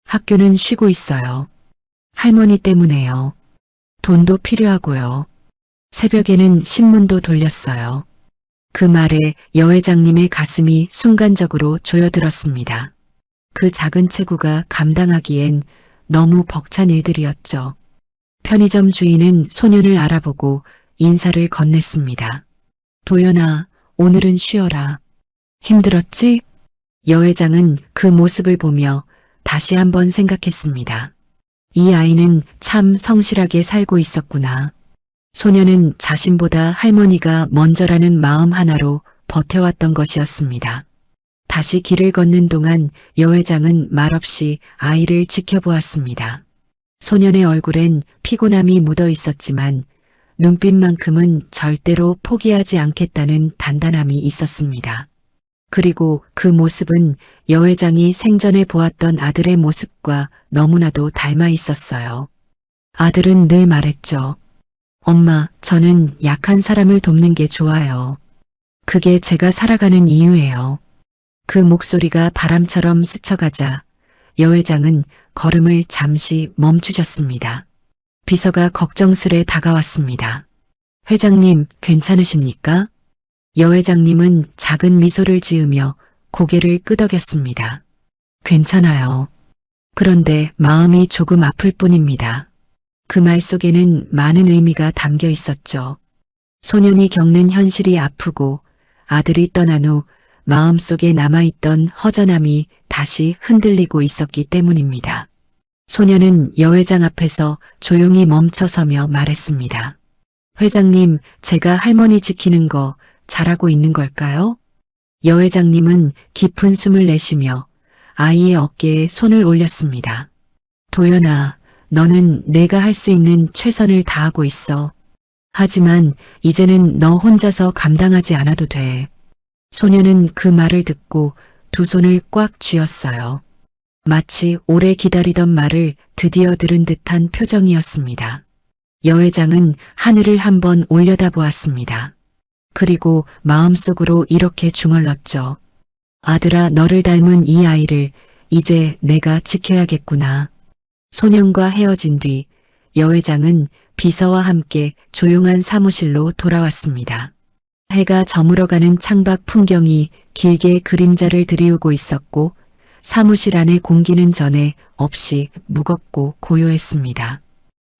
학교는 쉬고 있어요. 할머니 때문에요. 돈도 필요하고요. 새벽에는 신문도 돌렸어요. 그 말에 여 회장님의 가슴이 순간적으로 조여들었습니다. 그 작은 체구가 감당하기엔 너무 벅찬 일들이었죠. 편의점 주인은 소년을 알아보고 인사를 건넸습니다. 도연아, 오늘은 쉬어라. 힘들었지? 여 회장은 그 모습을 보며 다시 한번 생각했습니다. 이 아이는 참 성실하게 살고 있었구나. 소녀는 자신보다 할머니가 먼저라는 마음 하나로 버텨왔던 것이었습니다. 다시 길을 걷는 동안 여 회장은 말없이 아이를 지켜보았습니다. 소년의 얼굴엔 피곤함이 묻어 있었지만 눈빛만큼은 절대로 포기하지 않겠다는 단단함이 있었습니다. 그리고 그 모습은 여 회장이 생전에 보았던 아들의 모습과 너무나도 닮아 있었어요. 아들은 늘 말했죠. 엄마, 저는 약한 사람을 돕는 게 좋아요. 그게 제가 살아가는 이유예요. 그 목소리가 바람처럼 스쳐가자 여 회장은 걸음을 잠시 멈추셨습니다. 비서가 걱정스레 다가왔습니다. 회장님, 괜찮으십니까? 여 회장님은 작은 미소를 지으며 고개를 끄덕였습니다. 괜찮아요. 그런데 마음이 조금 아플 뿐입니다. 그 말 속에는 많은 의미가 담겨 있었죠. 소년이 겪는 현실이 아프고 아들이 떠난 후 마음속에 남아있던 허전함이 다시 흔들리고 있었기 때문입니다. 소녀는 여회장 앞에서 조용히 멈춰서며 말했습니다. 회장님, 제가 할머니 지키는 거 잘하고 있는 걸까요? 여회장님은 깊은 숨을 내쉬며 아이의 어깨에 손을 올렸습니다. 도연아, 너는 내가 할 수 있는 최선을 다하고 있어. 하지만 이제는 너 혼자서 감당하지 않아도 돼. 소녀는 그 말을 듣고 두 손을 꽉 쥐었어요. 마치 오래 기다리던 말을 드디어 들은 듯한 표정이었습니다. 여회장은 하늘을 한번 올려다보았습니다. 그리고 마음속으로 이렇게 중얼렀죠. 아들아, 너를 닮은 이 아이를 이제 내가 지켜야겠구나. 소년과 헤어진 뒤 여회장은 비서와 함께 조용한 사무실로 돌아왔습니다. 해가 저물어가는 창밖 풍경이 길게 그림자를 드리우고 있었고 사무실 안의 공기는 전에 없이 무겁고 고요했습니다.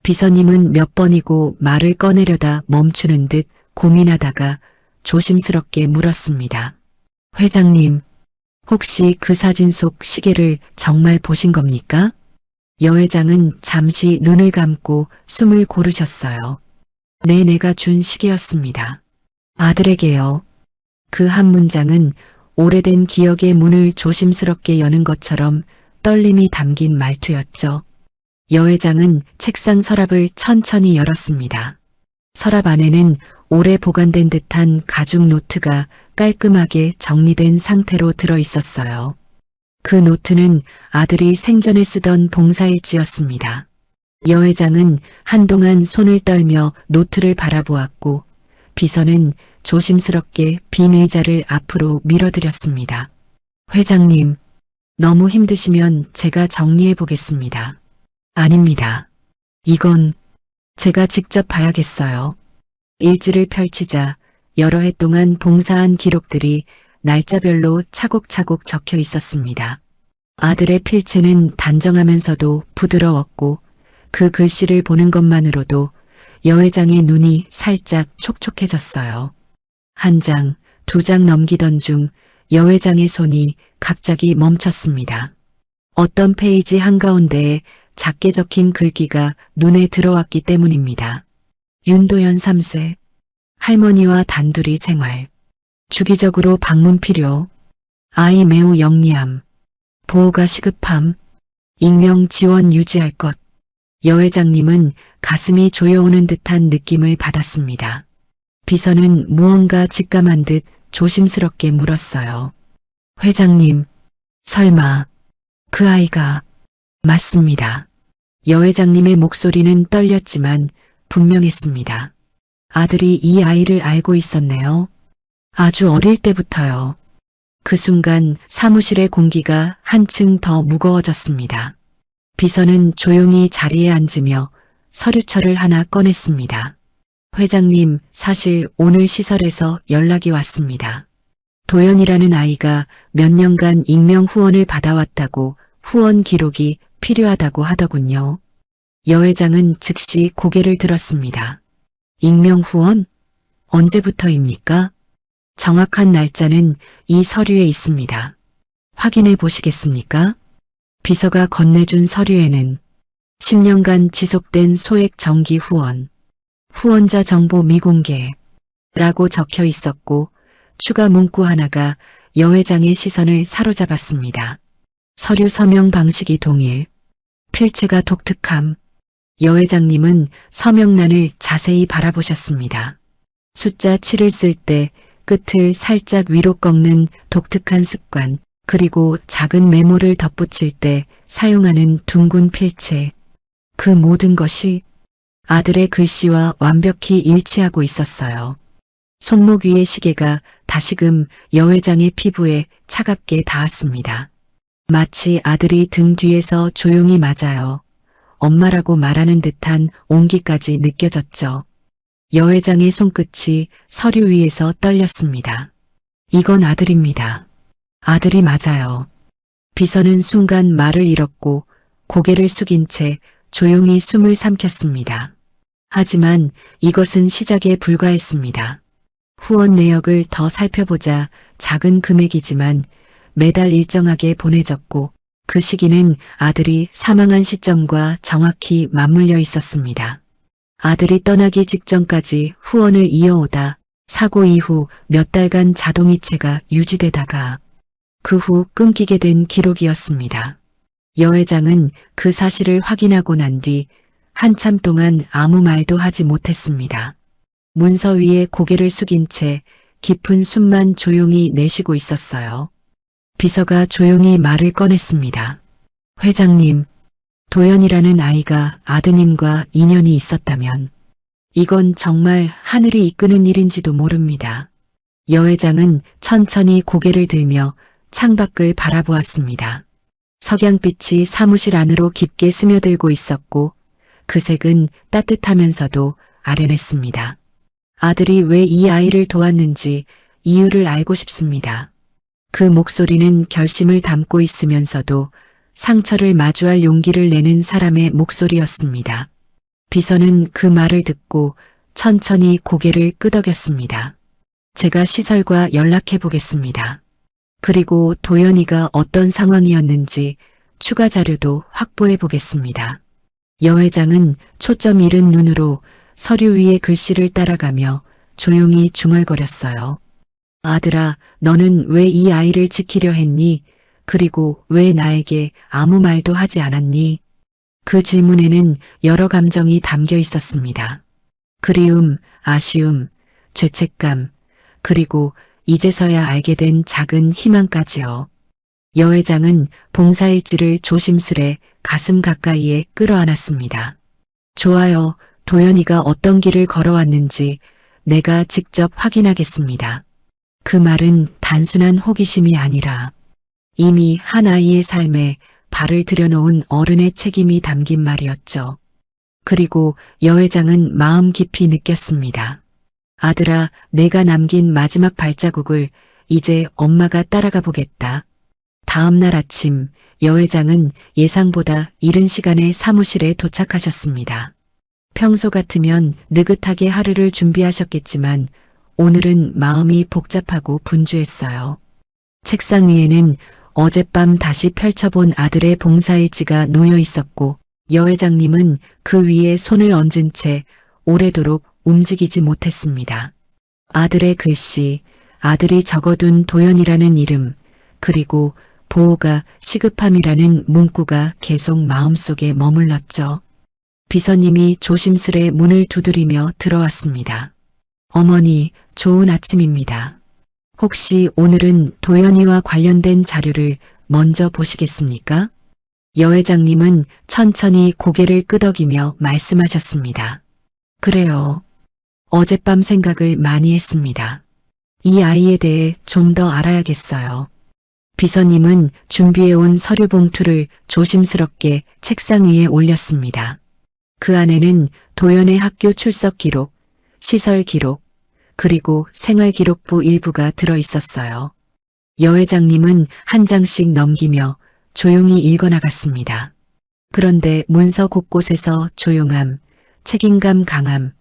비서님은 몇 번이고 말을 꺼내려다 멈추는 듯 고민하다가 조심스럽게 물었습니다. 회장님, 혹시 그 사진 속 시계를 정말 보신 겁니까? 여회장은 잠시 눈을 감고 숨을 고르셨어요. 네, 내가 준 시계였습니다. 아들에게요. 그 한 문장은 오래된 기억의 문을 조심스럽게 여는 것처럼 떨림이 담긴 말투였죠. 여회장은 책상 서랍을 천천히 열었습니다. 서랍 안에는 오래 보관된 듯한 가죽 노트가 깔끔하게 정리된 상태로 들어 있었어요. 그 노트는 아들이 생전에 쓰던 봉사일지였습니다. 여회장은 한동안 손을 떨며 노트를 바라보았고 비서는 조심스럽게 빈 의자를 앞으로 밀어드렸습니다. 회장님, 너무 힘드시면 제가 정리해 보겠습니다. 아닙니다. 이건 제가 직접 봐야겠어요. 일지를 펼치자 여러 해 동안 봉사한 기록들이 날짜별로 차곡차곡 적혀 있었습니다. 아들의 필체는 단정하면서도 부드러웠고 그 글씨를 보는 것만으로도 여회장의 눈이 살짝 촉촉해졌어요. 한 장, 두 장 넘기던 중 여회장의 손이 갑자기 멈췄습니다. 어떤 페이지 한가운데에 작게 적힌 글귀가 눈에 들어왔기 때문입니다. 윤도현 3세, 할머니와 단둘이 생활, 주기적으로 방문 필요, 아이 매우 영리함, 보호가 시급함, 익명 지원 유지할 것. 여회장님은 가슴이 조여오는 듯한 느낌을 받았습니다. 비서는 무언가 직감한 듯 조심스럽게 물었어요. 회장님, 설마 그 아이가... 맞습니다. 여회장님의 목소리는 떨렸지만 분명했습니다. 아들이 이 아이를 알고 있었네요. 아주 어릴 때부터요. 그 순간 사무실의 공기가 한층 더 무거워졌습니다. 비서는 조용히 자리에 앉으며 서류철을 하나 꺼냈습니다. 회장님, 사실 오늘 시설에서 연락이 왔습니다. 도연이라는 아이가 몇 년간 익명 후원을 받아왔다고 후원 기록이 필요하다고 하더군요. 여회장은 즉시 고개를 들었습니다. 익명 후원? 언제부터입니까? 정확한 날짜는 이 서류에 있습니다. 확인해 보시겠습니까? 비서가 건네준 서류에는 10년간 지속된 소액 정기 후원, 후원자 정보 미공개라고 적혀 있었고 추가 문구 하나가 여회장의 시선을 사로잡았습니다. 서류 서명 방식이 동일, 필체가 독특함. 여회장님은 서명란을 자세히 바라보셨습니다. 숫자 7을 쓸 때 끝을 살짝 위로 꺾는 독특한 습관, 그리고 작은 메모를 덧붙일 때 사용하는 둥근 필체. 그 모든 것이 아들의 글씨와 완벽히 일치하고 있었어요. 손목 위의 시계가 다시금 여회장의 피부에 차갑게 닿았습니다. 마치 아들이 등 뒤에서 조용히 맞아요. 엄마라고 말하는 듯한 온기까지 느껴졌죠. 여회장의 손끝이 서류 위에서 떨렸습니다. 이건 아들입니다. 아들이 맞아요. 비서는 순간 말을 잃었고 고개를 숙인 채 조용히 숨을 삼켰습니다. 하지만 이것은 시작에 불과했습니다. 후원 내역을 더 살펴보자 작은 금액이지만 매달 일정하게 보내졌고 그 시기는 아들이 사망한 시점과 정확히 맞물려 있었습니다. 아들이 떠나기 직전까지 후원을 이어오다 사고 이후 몇 달간 자동이체가 유지되다가 그 후 끊기게 된 기록이었습니다. 여 회장은 그 사실을 확인하고 난 뒤 한참 동안 아무 말도 하지 못했습니다. 문서 위에 고개를 숙인 채 깊은 숨만 조용히 내쉬고 있었어요. 비서가 조용히 말을 꺼냈습니다. 회장님, 도연이라는 아이가 아드님과 인연이 있었다면 이건 정말 하늘이 이끄는 일인지도 모릅니다. 여 회장은 천천히 고개를 들며 창밖을 바라보았습니다. 석양빛이 사무실 안으로 깊게 스며들고 있었고 그 색은 따뜻하면서도 아련했습니다. 아들이 왜 이 아이를 도왔는지 이유를 알고 싶습니다. 그 목소리는 결심을 담고 있으면서도 상처를 마주할 용기를 내는 사람의 목소리였습니다. 비서는 그 말을 듣고 천천히 고개를 끄덕였습니다. 제가 시설과 연락해 보겠습니다. 그리고 도연이가 어떤 상황이었는지 추가 자료도 확보해 보겠습니다. 여 회장은 초점 잃은 눈으로 서류 위의 글씨를 따라가며 조용히 중얼거렸어요. 아들아, 너는 왜 이 아이를 지키려 했니? 그리고 왜 나에게 아무 말도 하지 않았니? 그 질문에는 여러 감정이 담겨 있었습니다. 그리움, 아쉬움, 죄책감, 그리고 이제서야 알게 된 작은 희망까지요. 여 회장은 봉사일지를 조심스레 가슴 가까이에 끌어안았습니다. 좋아요. 도연이가 어떤 길을 걸어왔는지 내가 직접 확인하겠습니다. 그 말은 단순한 호기심이 아니라 이미 한 아이의 삶에 발을 들여놓은 어른의 책임이 담긴 말이었죠. 그리고 여 회장은 마음 깊이 느꼈습니다. 아들아, 내가 남긴 마지막 발자국을 이제 엄마가 따라가 보겠다. 다음 날 아침, 여 회장은 예상보다 이른 시간에 사무실에 도착하셨습니다. 평소 같으면 느긋하게 하루를 준비하셨겠지만 오늘은 마음이 복잡하고 분주했어요. 책상 위에는 어젯밤 다시 펼쳐본 아들의 봉사일지가 놓여 있었고 여 회장님은 그 위에 손을 얹은 채 오래도록 움직이지 못했습니다. 아들의 글씨, 아들이 적어둔 도연이라는 이름, 그리고 보호가 시급함이라는 문구가 계속 마음속에 머물렀죠. 비서님이 조심스레 문을 두드리며 들어왔습니다. 어머니, 좋은 아침입니다. 혹시 오늘은 도연이와 관련된 자료를 먼저 보시겠습니까? 여 회장님은 천천히 고개를 끄덕이며 말씀하셨습니다. 그래요. 어젯밤 생각을 많이 했습니다. 이 아이에 대해 좀 더 알아야겠어요. 비서님은 준비해온 서류 봉투를 조심스럽게 책상 위에 올렸습니다. 그 안에는 도연의 학교 출석 기록, 시설 기록, 그리고 생활기록부 일부가 들어 있었어요. 여 회장님은 한 장씩 넘기며 조용히 읽어나갔습니다. 그런데 문서 곳곳에서 조용함, 책임감 강함,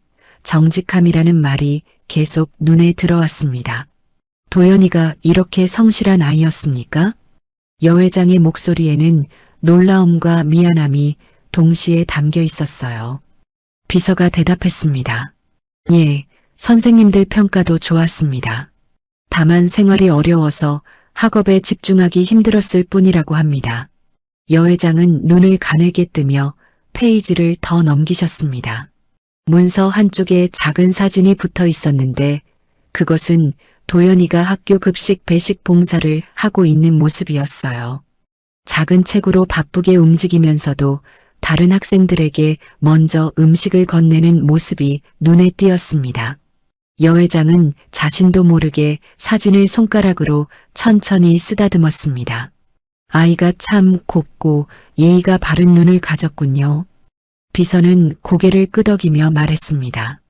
정직함이라는 말이 계속 눈에 들어왔습니다. 도연이가 이렇게 성실한 아이였습니까? 여 회장의 목소리에는 놀라움과 미안함이 동시에 담겨 있었어요. 비서가 대답했습니다. 예, 선생님들 평가도 좋았습니다. 다만 생활이 어려워서 학업에 집중하기 힘들었을 뿐이라고 합니다. 여 회장은 눈을 가늘게 뜨며 페이지를 더 넘기셨습니다. 문서 한쪽에 작은 사진이 붙어 있었는데 그것은 도연이가 학교 급식 배식 봉사를 하고 있는 모습이었어요. 작은 책으로 바쁘게 움직이면서도 다른 학생들에게 먼저 음식을 건네는 모습이 눈에 띄었습니다. 여 회장은 자신도 모르게 사진을 손가락으로 천천히 쓰다듬었습니다. 아이가 참 곱고 예의가 바른 눈을 가졌군요. 비서는 고개를 끄덕이며 말했습니다.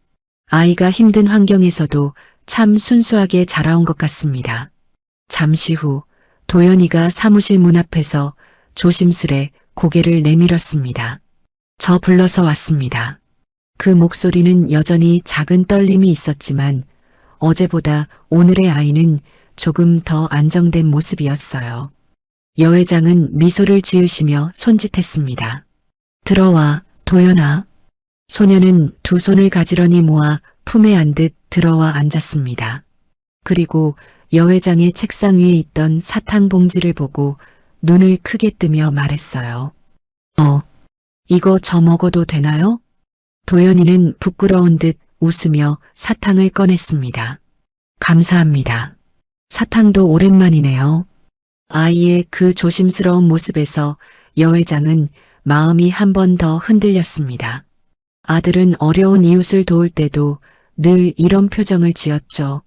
아이가 힘든 환경에서도 참 순수하게 자라온 것 같습니다. 잠시 후 도연이가 사무실 문 앞에서 조심스레 고개를 내밀었습니다. 저 불러서 왔습니다. 그 목소리는 여전히 작은 떨림이 있었지만 어제보다 오늘의 아이는 조금 더 안정된 모습이었어요. 여 회장은 미소를 지으시며 손짓했습니다. 들어와, 도연아. 소녀는 두 손을 가지런히 모아 품에 안듯 들어와 앉았습니다. 그리고 여 회장의 책상 위에 있던 사탕 봉지를 보고 눈을 크게 뜨며 말했어요. 이거 저 먹어도 되나요? 도연이는 부끄러운 듯 웃으며 사탕을 꺼냈습니다. 감사합니다. 사탕도 오랜만이네요. 아이의 그 조심스러운 모습에서 여 회장은 마음이 한 번 더 흔들렸습니다. 아들은 어려운 이웃을 도울 때도 늘 이런 표정을 지었죠.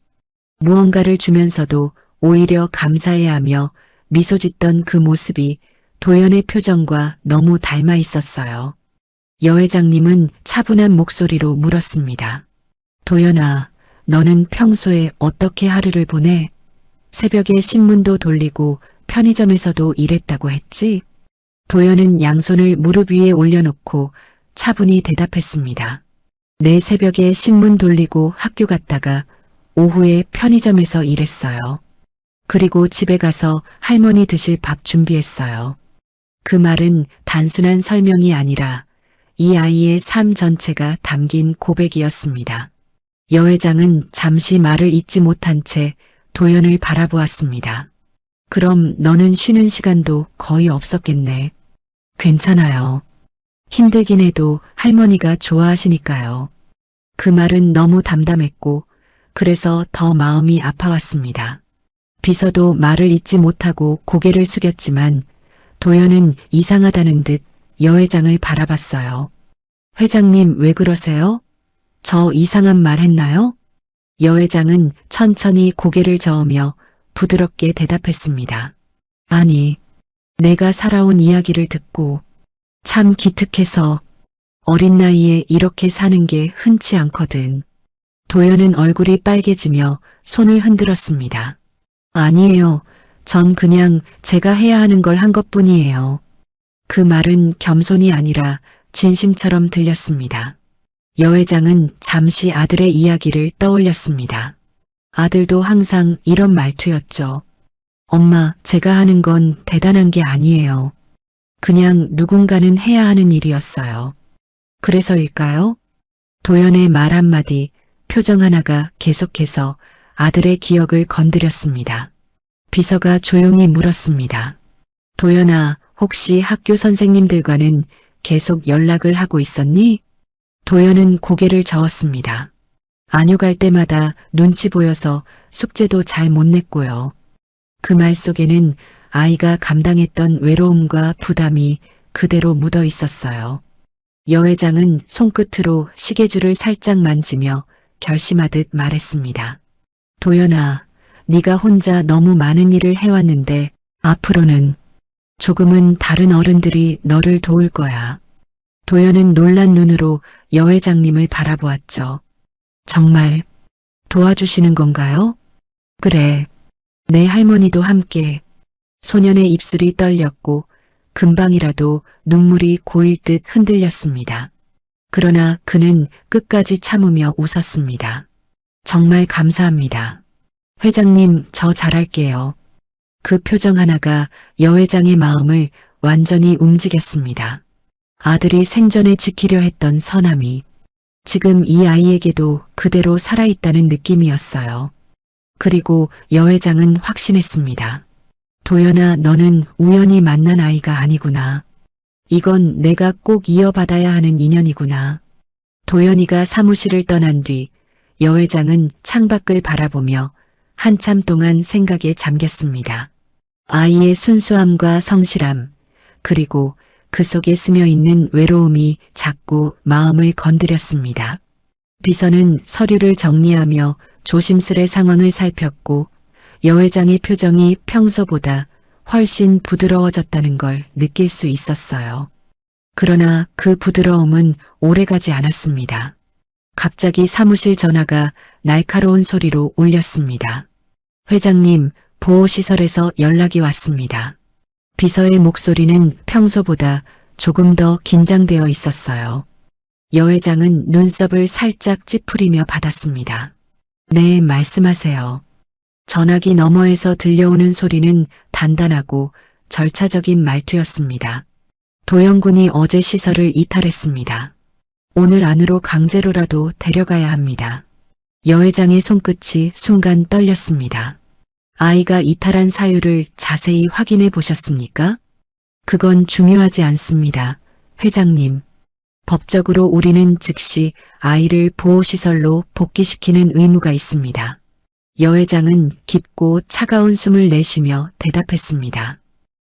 무언가를 주면서도 오히려 감사해하며 미소 짓던 그 모습이 도연의 표정과 너무 닮아 있었어요. 여 회장님은 차분한 목소리로 물었습니다. 도연아, 너는 평소에 어떻게 하루를 보내? 새벽에 신문도 돌리고 편의점에서도 일했다고 했지? 도연은 양손을 무릎 위에 올려놓고 차분히 대답했습니다. 내 새벽에 신문 돌리고 학교 갔다가 오후에 편의점에서 일했어요. 그리고 집에 가서 할머니 드실 밥 준비했어요. 그 말은 단순한 설명이 아니라 이 아이의 삶 전체가 담긴 고백이었습니다. 여 회장은 잠시 말을 잇지 못한 채 도연을 바라보았습니다. 그럼 너는 쉬는 시간도 거의 없었겠네. 괜찮아요. 힘들긴 해도 할머니가 좋아하시니까요. 그 말은 너무 담담했고 그래서 더 마음이 아파왔습니다. 비서도 말을 잇지 못하고 고개를 숙였지만 도연은 이상하다는 듯 여 회장을 바라봤어요. 회장님 왜 그러세요? 저 이상한 말 했나요? 여 회장은 천천히 고개를 저으며 부드럽게 대답했습니다. 아니, 내가 살아온 이야기를 듣고 참 기특해서 어린 나이에 이렇게 사는 게 흔치 않거든. 도연은 얼굴이 빨개지며 손을 흔들었습니다. 아니에요. 전 그냥 제가 해야 하는 걸 한 것뿐이에요. 그 말은 겸손이 아니라 진심처럼 들렸습니다. 여 회장은 잠시 아들의 이야기를 떠올렸습니다. 아들도 항상 이런 말투였죠. 엄마, 제가 하는 건 대단한 게 아니에요. 그냥 누군가는 해야 하는 일이었어요. 그래서일까요? 도연의 말 한마디, 표정 하나가 계속해서 아들의 기억을 건드렸습니다. 비서가 조용히 물었습니다. 도연아, 혹시 학교 선생님들과는 계속 연락을 하고 있었니? 도연은 고개를 저었습니다. 안유 갈 때마다 눈치 보여서 숙제도 잘 못 냈고요. 그 말 속에는 아이가 감당했던 외로움과 부담이 그대로 묻어 있었어요. 여 회장은 손끝으로 시계줄을 살짝 만지며 결심하듯 말했습니다. 도연아, 네가 혼자 너무 많은 일을 해왔는데 앞으로는 조금은 다른 어른들이 너를 도울 거야. 도연은 놀란 눈으로 여 회장님을 바라보았죠. 정말 도와주시는 건가요? 그래, 내 할머니도 함께. 소년의 입술이 떨렸고 금방이라도 눈물이 고일 듯 흔들렸습니다. 그러나 그는 끝까지 참으며 웃었습니다. 정말 감사합니다. 회장님, 저 잘할게요. 그 표정 하나가 여 회장의 마음을 완전히 움직였습니다. 아들이 생전에 지키려 했던 선함이 지금 이 아이에게도 그대로 살아있다는 느낌이었어요. 그리고 여 회장은 확신했습니다. 도연아, 너는 우연히 만난 아이가 아니구나. 이건 내가 꼭 이어받아야 하는 인연이구나. 도연이가 사무실을 떠난 뒤 여 회장은 창밖을 바라보며 한참 동안 생각에 잠겼습니다. 아이의 순수함과 성실함, 그리고 그 속에 스며 있는 외로움이 자꾸 마음을 건드렸습니다. 비서는 서류를 정리하며 조심스레 상황을 살폈고 여 회장의 표정이 평소보다 훨씬 부드러워졌다는 걸 느낄 수 있었어요. 그러나 그 부드러움은 오래가지 않았습니다. 갑자기 사무실 전화가 날카로운 소리로 울렸습니다. 회장님, 보호시설에서 연락이 왔습니다. 비서의 목소리는 평소보다 조금 더 긴장되어 있었어요. 여 회장은 눈썹을 살짝 찌푸리며 받았습니다. 네, 말씀하세요. 전화기 너머에서 들려오는 소리는 단단하고 절차적인 말투였습니다. 도영군이 어제 시설을 이탈했습니다. 오늘 안으로 강제로라도 데려가야 합니다. 여 회장의 손끝이 순간 떨렸습니다. 아이가 이탈한 사유를 자세히 확인해 보셨습니까? 그건 중요하지 않습니다. 회장님. 법적으로 우리는 즉시 아이를 보호시설로 복귀시키는 의무가 있습니다. 여 회장은 깊고 차가운 숨을 내쉬며 대답했습니다.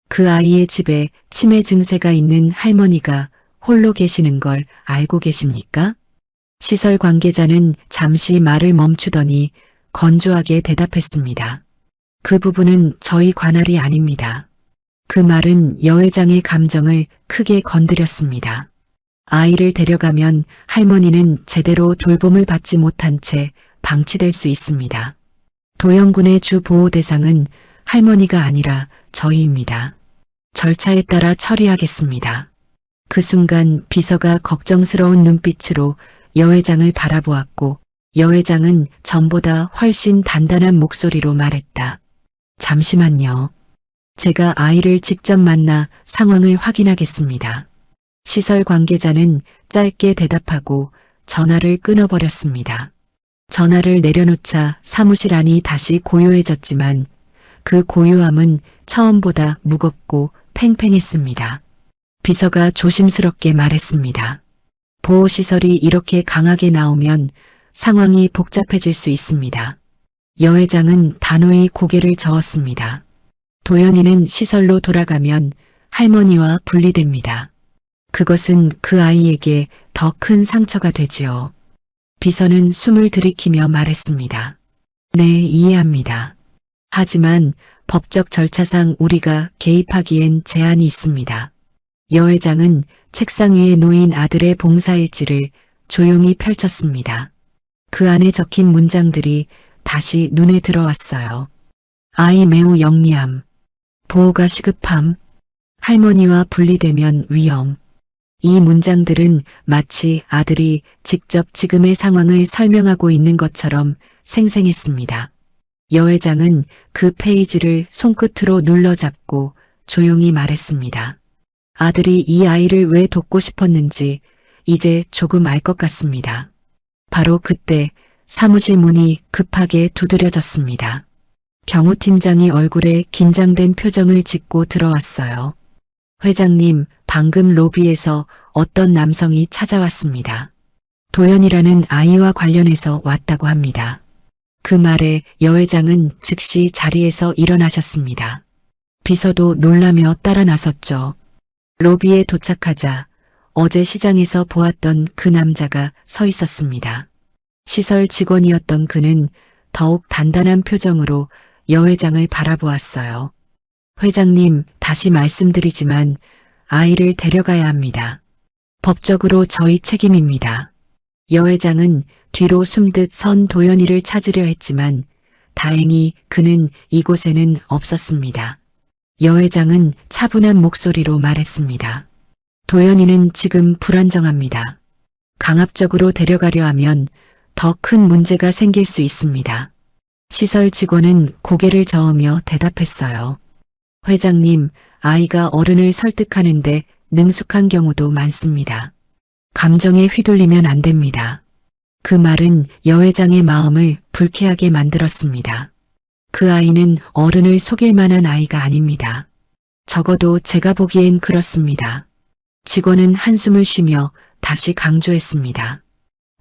그 아이의 집에 치매 증세가 있는 할머니가 홀로 계시는 걸 알고 계십니까? 시설 관계자는 잠시 말을 멈추더니 건조하게 대답했습니다. 그 부분은 저희 관할이 아닙니다. 그 말은 여 회장의 감정을 크게 건드렸습니다. 아이를 데려가면 할머니는 제대로 돌봄을 받지 못한 채 방치될 수 있습니다. 도영군의 주 보호 대상은 할머니가 아니라 저희입니다. 절차에 따라 처리하겠습니다. 그 순간 비서가 걱정스러운 눈빛으로 여 회장을 바라보았고 여 회장은 전보다 훨씬 단단한 목소리로 말했다. 잠시만요. 제가 아이를 직접 만나 상황을 확인하겠습니다. 시설 관계자는 짧게 대답하고 전화를 끊어버렸습니다. 전화를 내려놓자 사무실 안이 다시 고요해졌지만 그 고요함은 처음보다 무겁고 팽팽했습니다. 비서가 조심스럽게 말했습니다. 보호시설이 이렇게 강하게 나오면 상황이 복잡해질 수 있습니다. 여 회장은 단호히 고개를 저었습니다. 도연이는 시설로 돌아가면 할머니와 분리됩니다. 그것은 그 아이에게 더 큰 상처가 되지요. 비서는 숨을 들이키며 말했습니다. 네, 이해합니다. 하지만 법적 절차상 우리가 개입하기엔 제한이 있습니다. 여 회장은 책상 위에 놓인 아들의 봉사일지를 조용히 펼쳤습니다. 그 안에 적힌 문장들이 다시 눈에 들어왔어요. 아이 매우 영리함, 보호가 시급함, 할머니와 분리되면 위험. 이 문장들은 마치 아들이 직접 지금의 상황을 설명하고 있는 것처럼 생생했습니다. 여 회장은 그 페이지를 손끝으로 눌러잡고 조용히 말했습니다. 아들이 이 아이를 왜 돕고 싶었는지 이제 조금 알 것 같습니다. 바로 그때 사무실 문이 급하게 두드려졌습니다. 병우팀장이 얼굴에 긴장된 표정을 짓고 들어왔어요. 회장님, 방금 로비에서 어떤 남성이 찾아왔습니다. 도연이라는 아이와 관련해서 왔다고 합니다. 그 말에 여 회장은 즉시 자리에서 일어나셨습니다. 비서도 놀라며 따라 나섰죠. 로비에 도착하자 어제 시장에서 보았던 그 남자가 서 있었습니다. 시설 직원이었던 그는 더욱 단단한 표정으로 여 회장을 바라보았어요. 회장님, 다시 말씀드리지만 아이를 데려가야 합니다. 법적으로 저희 책임입니다. 여 회장은 뒤로 숨듯 선 도연이를 찾으려 했지만 다행히 그는 이곳에는 없었습니다. 여 회장은 차분한 목소리로 말했습니다. 도연이는 지금 불안정합니다. 강압적으로 데려가려 하면 더 큰 문제가 생길 수 있습니다. 시설 직원은 고개를 저으며 대답했어요. 회장님, 아이가 어른을 설득하는데 능숙한 경우도 많습니다. 감정에 휘둘리면 안 됩니다. 그 말은 여 회장의 마음을 불쾌하게 만들었습니다. 그 아이는 어른을 속일 만한 아이가 아닙니다. 적어도 제가 보기엔 그렇습니다. 직원은 한숨을 쉬며 다시 강조했습니다.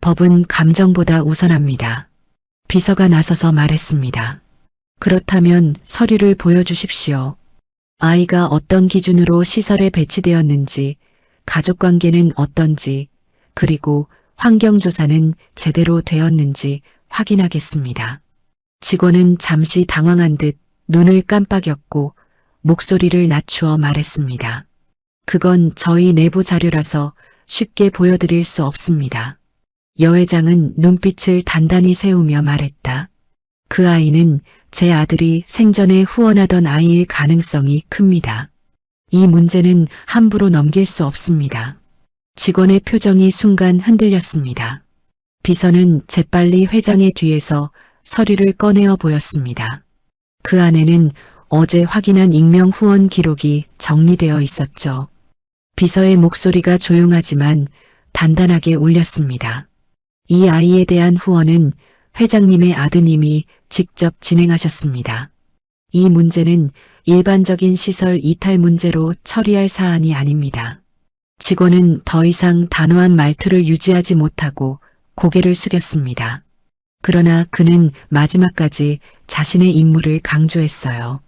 법은 감정보다 우선합니다. 비서가 나서서 말했습니다. 그렇다면 서류를 보여주십시오. 아이가 어떤 기준으로 시설에 배치되었는지, 가족관계는 어떤지, 그리고 환경조사는 제대로 되었는지 확인하겠습니다. 직원은 잠시 당황한 듯 눈을 깜빡였고 목소리를 낮추어 말했습니다. 그건 저희 내부 자료라서 쉽게 보여드릴 수 없습니다. 여 회장은 눈빛을 단단히 세우며 말했다. 그 아이는 제 아들이 생전에 후원하던 아이일 가능성이 큽니다. 이 문제는 함부로 넘길 수 없습니다. 직원의 표정이 순간 흔들렸습니다. 비서는 재빨리 회장의 뒤에서 서류를 꺼내어 보였습니다. 그 안에는 어제 확인한 익명 후원 기록이 정리되어 있었죠. 비서의 목소리가 조용하지만 단단하게 울렸습니다. 이 아이에 대한 후원은 회장님의 아드님이 직접 진행하셨습니다. 이 문제는 일반적인 시설 이탈 문제로 처리할 사안이 아닙니다. 직원은 더 이상 단호한 말투를 유지하지 못하고 고개를 숙였습니다. 그러나 그는 마지막까지 자신의 임무를 강조했어요.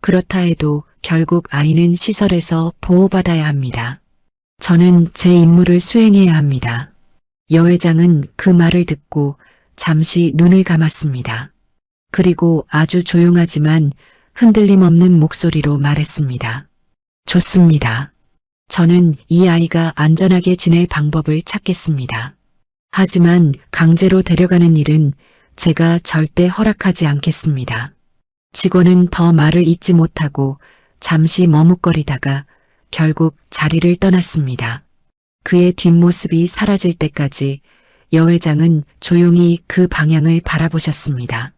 그렇다 해도 결국 아이는 시설에서 보호받아야 합니다. 저는 제 임무를 수행해야 합니다. 여 회장은 그 말을 듣고 잠시 눈을 감았습니다. 그리고 아주 조용하지만 흔들림 없는 목소리로 말했습니다. 좋습니다. 저는 이 아이가 안전하게 지낼 방법을 찾겠습니다. 하지만 강제로 데려가는 일은 제가 절대 허락하지 않겠습니다. 직원은 더 말을 잇지 못하고 잠시 머뭇거리다가 결국 자리를 떠났습니다. 그의 뒷모습이 사라질 때까지 여 회장은 조용히 그 방향을 바라보셨습니다.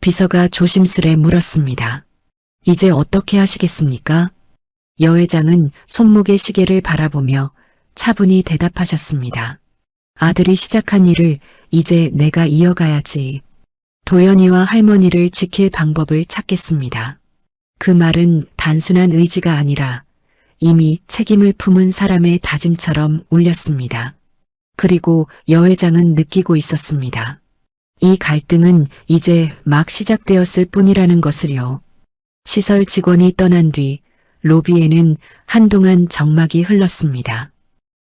비서가 조심스레 물었습니다. 이제 어떻게 하시겠습니까? 여 회장은 손목의 시계를 바라보며 차분히 대답하셨습니다. 아들이 시작한 일을 이제 내가 이어가야지. 도연이와 할머니를 지킬 방법을 찾겠습니다. 그 말은 단순한 의지가 아니라 이미 책임을 품은 사람의 다짐처럼 울렸습니다. 그리고 여 회장은 느끼고 있었습니다. 이 갈등은 이제 막 시작되었을 뿐이라는 것을요. 시설 직원이 떠난 뒤 로비에는 한동안 적막이 흘렀습니다.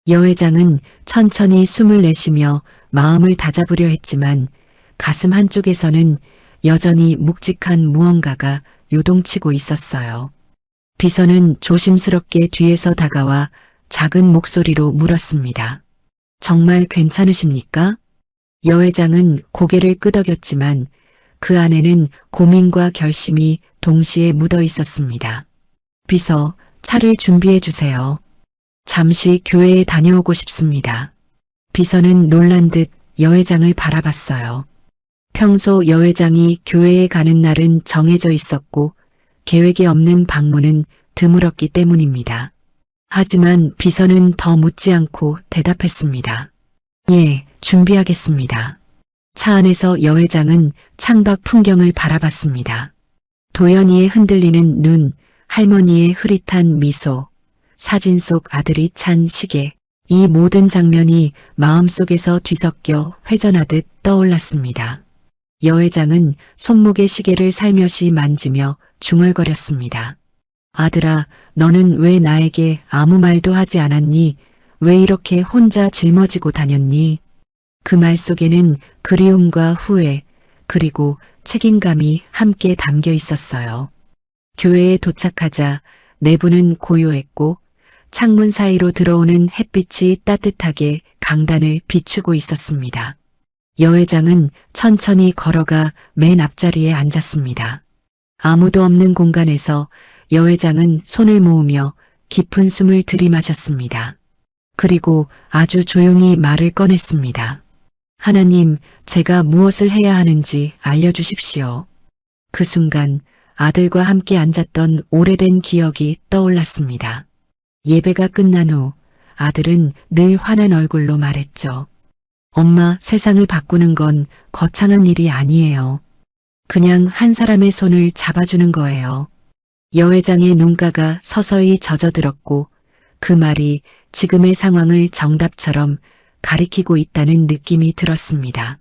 여 회장은 천천히 숨을 내쉬며 마음을 다잡으려 했지만 가슴 한쪽에서는 여전히 묵직한 무언가가 요동치고 있었어요. 비서는 조심스럽게 뒤에서 다가와 작은 목소리로 물었습니다. 정말 괜찮으십니까? 여 회장은 고개를 끄덕였지만 그 안에는 고민과 결심이 동시에 묻어 있었습니다. 비서, 차를 준비해 주세요. 잠시 교회에 다녀오고 싶습니다. 비서는 놀란 듯 여 회장을 바라봤어요. 평소 여 회장이 교회에 가는 날은 정해져 있었고 계획에 없는 방문은 드물었기 때문입니다. 하지만 비서는 더 묻지 않고 대답했습니다. 예, 준비하겠습니다. 차 안에서 여 회장은 창밖 풍경을 바라봤습니다. 도연이의 흔들리는 눈, 할머니의 흐릿한 미소, 사진 속 아들이 찬 시계, 이 모든 장면이 마음속에서 뒤섞여 회전하듯 떠올랐습니다. 여 회장은 손목의 시계를 살며시 만지며 중얼거렸습니다. 아들아, 너는 왜 나에게 아무 말도 하지 않았니? 왜 이렇게 혼자 짊어지고 다녔니? 그 말 속에는 그리움과 후회, 그리고 책임감이 함께 담겨 있었어요. 교회에 도착하자 내부는 고요했고 창문 사이로 들어오는 햇빛이 따뜻하게 강단을 비추고 있었습니다. 여 회장은 천천히 걸어가 맨 앞자리에 앉았습니다. 아무도 없는 공간에서 여 회장은 손을 모으며 깊은 숨을 들이마셨습니다. 그리고 아주 조용히 말을 꺼냈습니다. 하나님, 제가 무엇을 해야 하는지 알려주십시오. 그 순간 아들과 함께 앉았던 오래된 기억이 떠올랐습니다. 예배가 끝난 후 아들은 늘 환한 얼굴로 말했죠. 엄마, 세상을 바꾸는 건 거창한 일이 아니에요. 그냥 한 사람의 손을 잡아주는 거예요. 여 회장의 눈가가 서서히 젖어들었고 그 말이 지금의 상황을 정답처럼 가리키고 있다는 느낌이 들었습니다.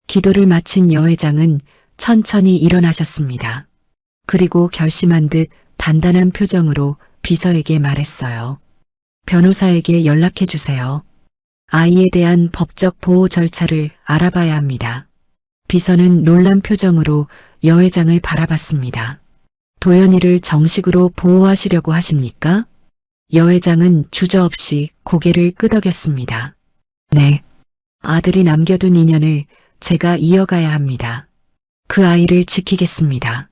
기도를 마친 여 회장은 천천히 일어나셨습니다. 그리고 결심한 듯 단단한 표정으로 비서에게 말했어요. 변호사에게 연락해 주세요. 아이에 대한 법적 보호 절차를 알아봐야 합니다. 비서는 놀란 표정으로 여 회장을 바라봤습니다. 도연이를 정식으로 보호하시려고 하십니까? 여 회장은 주저없이 고개를 끄덕였습니다. 네. 아들이 남겨둔 인연을 제가 이어가야 합니다. 그 아이를 지키겠습니다.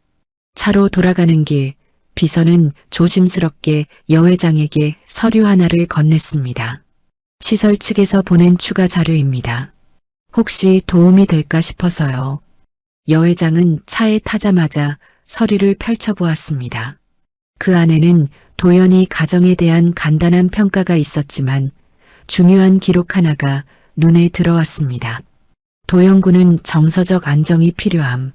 차로 돌아가는 길, 비서는 조심스럽게 여 회장에게 서류 하나를 건넸습니다. 시설 측에서 보낸 추가 자료입니다. 혹시 도움이 될까 싶어서요. 여 회장은 차에 타자마자 서류를 펼쳐보았습니다. 그 안에는 도연이 가정에 대한 간단한 평가가 있었지만 중요한 기록 하나가 눈에 들어왔습니다. 도연군은 정서적 안정이 필요함.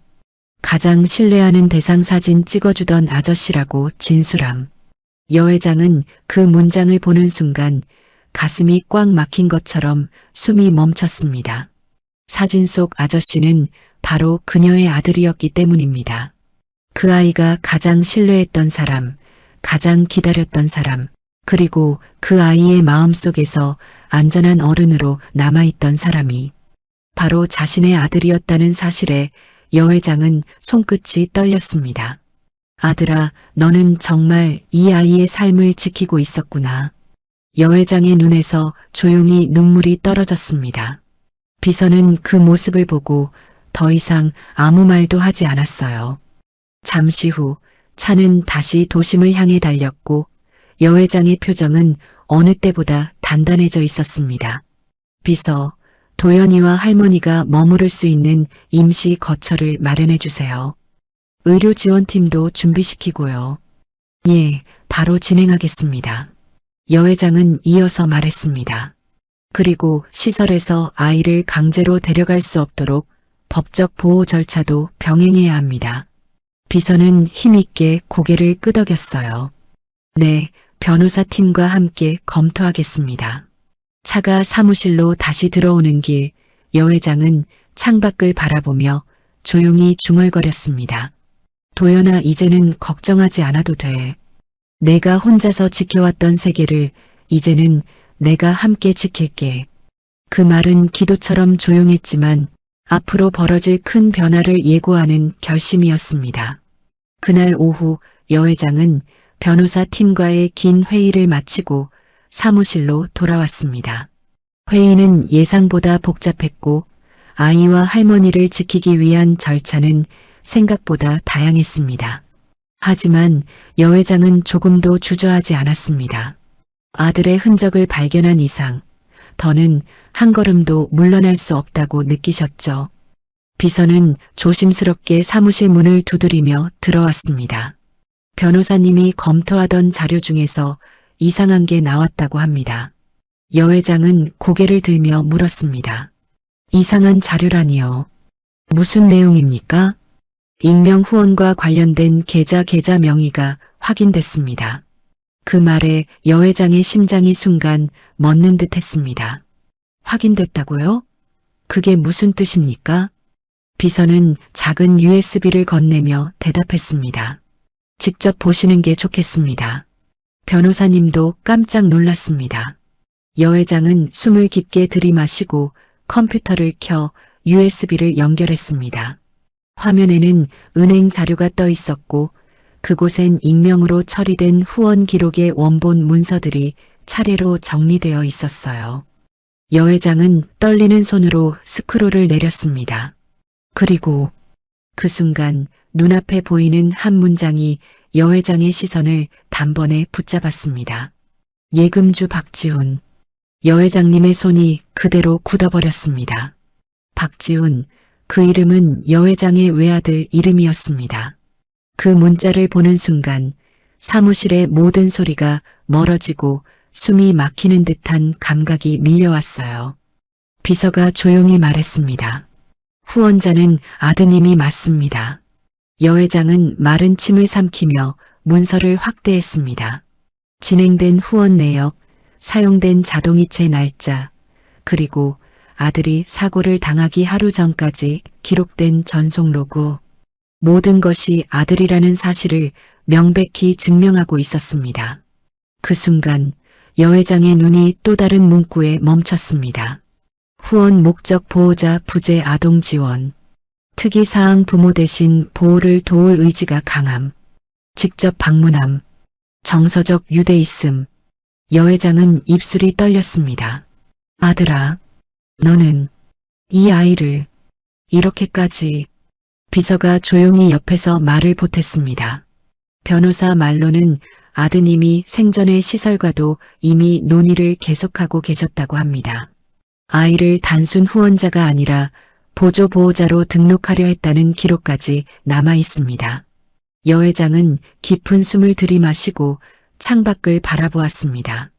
가장 신뢰하는 대상 사진 찍어주던 아저씨라고 진술함. 여 회장은 그 문장을 보는 순간 가슴이 꽉 막힌 것처럼 숨이 멈췄습니다. 사진 속 아저씨는 바로 그녀의 아들이었기 때문입니다. 그 아이가 가장 신뢰했던 사람, 가장 기다렸던 사람, 그리고 그 아이의 마음속에서 안전한 어른으로 남아있던 사람이 바로 자신의 아들이었다는 사실에 여 회장은 손끝이 떨렸습니다. 아들아, 너는 정말 이 아이의 삶을 지키고 있었구나. 여 회장의 눈에서 조용히 눈물이 떨어졌습니다. 비서는 그 모습을 보고 더 이상 아무 말도 하지 않았어요. 잠시 후 차는 다시 도심을 향해 달렸고 여 회장의 표정은 어느 때보다 단단해져 있었습니다. 비서, 도연이와 할머니가 머무를 수 있는 임시 거처를 마련해 주세요. 의료지원팀도 준비시키고요. 예, 바로 진행하겠습니다. 여 회장은 이어서 말했습니다. 그리고 시설에서 아이를 강제로 데려갈 수 없도록 법적 보호 절차도 병행해야 합니다. 비서는 힘있게 고개를 끄덕였어요. 네, 변호사팀과 함께 검토하겠습니다. 차가 사무실로 다시 들어오는 길, 여 회장은 창밖을 바라보며 조용히 중얼거렸습니다. 도연아, 이제는 걱정하지 않아도 돼. 내가 혼자서 지켜왔던 세계를 이제는 내가 함께 지킬게. 그 말은 기도처럼 조용했지만 앞으로 벌어질 큰 변화를 예고하는 결심이었습니다. 그날 오후 여 회장은 변호사 팀과의 긴 회의를 마치고 사무실로 돌아왔습니다. 회의는 예상보다 복잡했고 아이와 할머니를 지키기 위한 절차는 생각보다 다양했습니다. 하지만 여 회장은 조금도 주저하지 않았습니다. 아들의 흔적을 발견한 이상 더는 한 걸음도 물러날 수 없다고 느끼셨죠. 비서는 조심스럽게 사무실 문을 두드리며 들어왔습니다. 변호사님이 검토하던 자료 중에서 이상한 게 나왔다고 합니다. 여 회장은 고개를 들며 물었습니다. 이상한 자료라니요. 무슨 내용입니까? 익명 후원과 관련된 계좌 명의가 확인됐습니다. 그 말에 여 회장의 심장이 순간 멎는 듯 했습니다. 확인됐다고요? 그게 무슨 뜻입니까? 비서는 작은 USB를 건네며 대답했습니다. 직접 보시는 게 좋겠습니다. 변호사님도 깜짝 놀랐습니다. 여 회장은 숨을 깊게 들이마시고 컴퓨터를 켜 USB를 연결했습니다. 화면에는 은행 자료가 떠 있었고 그곳엔 익명으로 처리된 후원 기록의 원본 문서들이 차례로 정리되어 있었어요. 여 회장은 떨리는 손으로 스크롤을 내렸습니다. 그리고 그 순간 눈앞에 보이는 한 문장이 여 회장의 시선을 단번에 붙잡았습니다. 예금주 박지훈. 여 회장님의 손이 그대로 굳어버렸습니다. 박지훈, 그 이름은 여 회장의 외아들 이름이었습니다. 그 문자를 보는 순간 사무실의 모든 소리가 멀어지고 숨이 막히는 듯한 감각이 밀려왔어요. 비서가 조용히 말했습니다. 후원자는 아드님이 맞습니다. 여 회장은 마른 침을 삼키며 문서를 확대했습니다. 진행된 후원 내역, 사용된 자동이체 날짜, 그리고 아들이 사고를 당하기 하루 전까지 기록된 전송 로그. 모든 것이 아들이라는 사실을 명백히 증명하고 있었습니다. 그 순간 여 회장의 눈이 또 다른 문구에 멈췄습니다. 후원 목적 보호자 부재 아동 지원. 특이사항 부모 대신 보호를 도울 의지가 강함. 직접 방문함. 정서적 유대 있음. 여 회장은 입술이 떨렸습니다. 아들아, 너는 이 아이를 이렇게까지. 비서가 조용히 옆에서 말을 보탰습니다. 변호사 말로는 아드님이 생전의 시설과도 이미 논의를 계속하고 계셨다고 합니다. 아이를 단순 후원자가 아니라 보조 보호자로 등록하려 했다는 기록까지 남아 있습니다. 여 회장은 깊은 숨을 들이마시고 창밖을 바라보았습니다.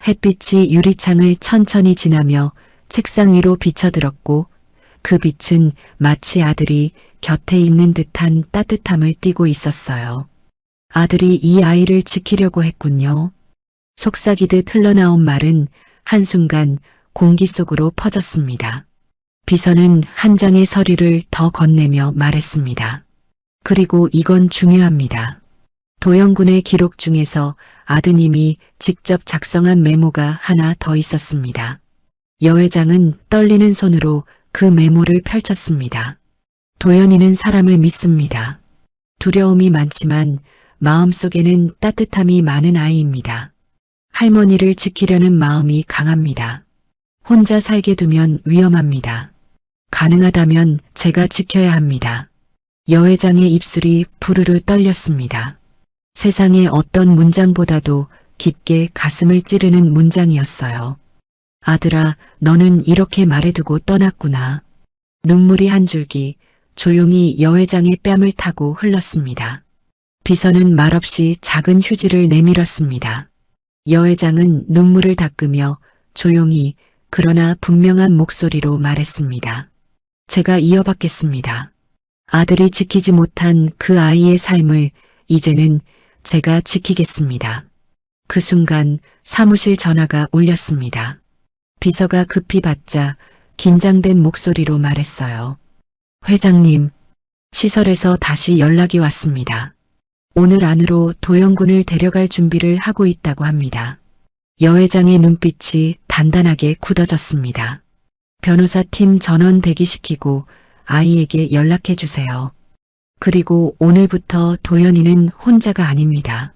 햇빛이 유리창을 천천히 지나며 책상 위로 비쳐들었고 그 빛은 마치 아들이 곁에 있는 듯한 따뜻함을 띠고 있었어요. 아들이 이 아이를 지키려고 했군요. 속삭이듯 흘러나온 말은 한순간 공기 속으로 퍼졌습니다. 비서는 한 장의 서류를 더 건네며 말했습니다. 그리고 이건 중요합니다. 도영군의 기록 중에서 아드님이 직접 작성한 메모가 하나 더 있었습니다. 여 회장은 떨리는 손으로 그 메모를 펼쳤습니다. 도연이는 사람을 믿습니다. 두려움이 많지만 마음속에는 따뜻함이 많은 아이입니다. 할머니를 지키려는 마음이 강합니다. 혼자 살게 두면 위험합니다. 가능하다면 제가 지켜야 합니다. 여 회장의 입술이 부르르 떨렸습니다. 세상의 어떤 문장보다도 깊게 가슴을 찌르는 문장이었어요. 아들아, 너는 이렇게 말해두고 떠났구나. 눈물이 한 줄기 조용히 여 회장의 뺨을 타고 흘렀습니다. 비서는 말없이 작은 휴지를 내밀었습니다. 여 회장은 눈물을 닦으며 조용히 그러나 분명한 목소리로 말했습니다. 제가 이어받겠습니다. 아들이 지키지 못한 그 아이의 삶을 이제는 제가 지키겠습니다. 그 순간 사무실 전화가 울렸습니다. 비서가 급히 받자 긴장된 목소리로 말했어요. 회장님, 시설에서 다시 연락이 왔습니다. 오늘 안으로 도영군을 데려갈 준비를 하고 있다고 합니다. 여 회장의 눈빛이 단단하게 굳어졌습니다. 변호사팀 전원 대기시키고 아이에게 연락해 주세요. 그리고 오늘부터 도연이는 혼자가 아닙니다.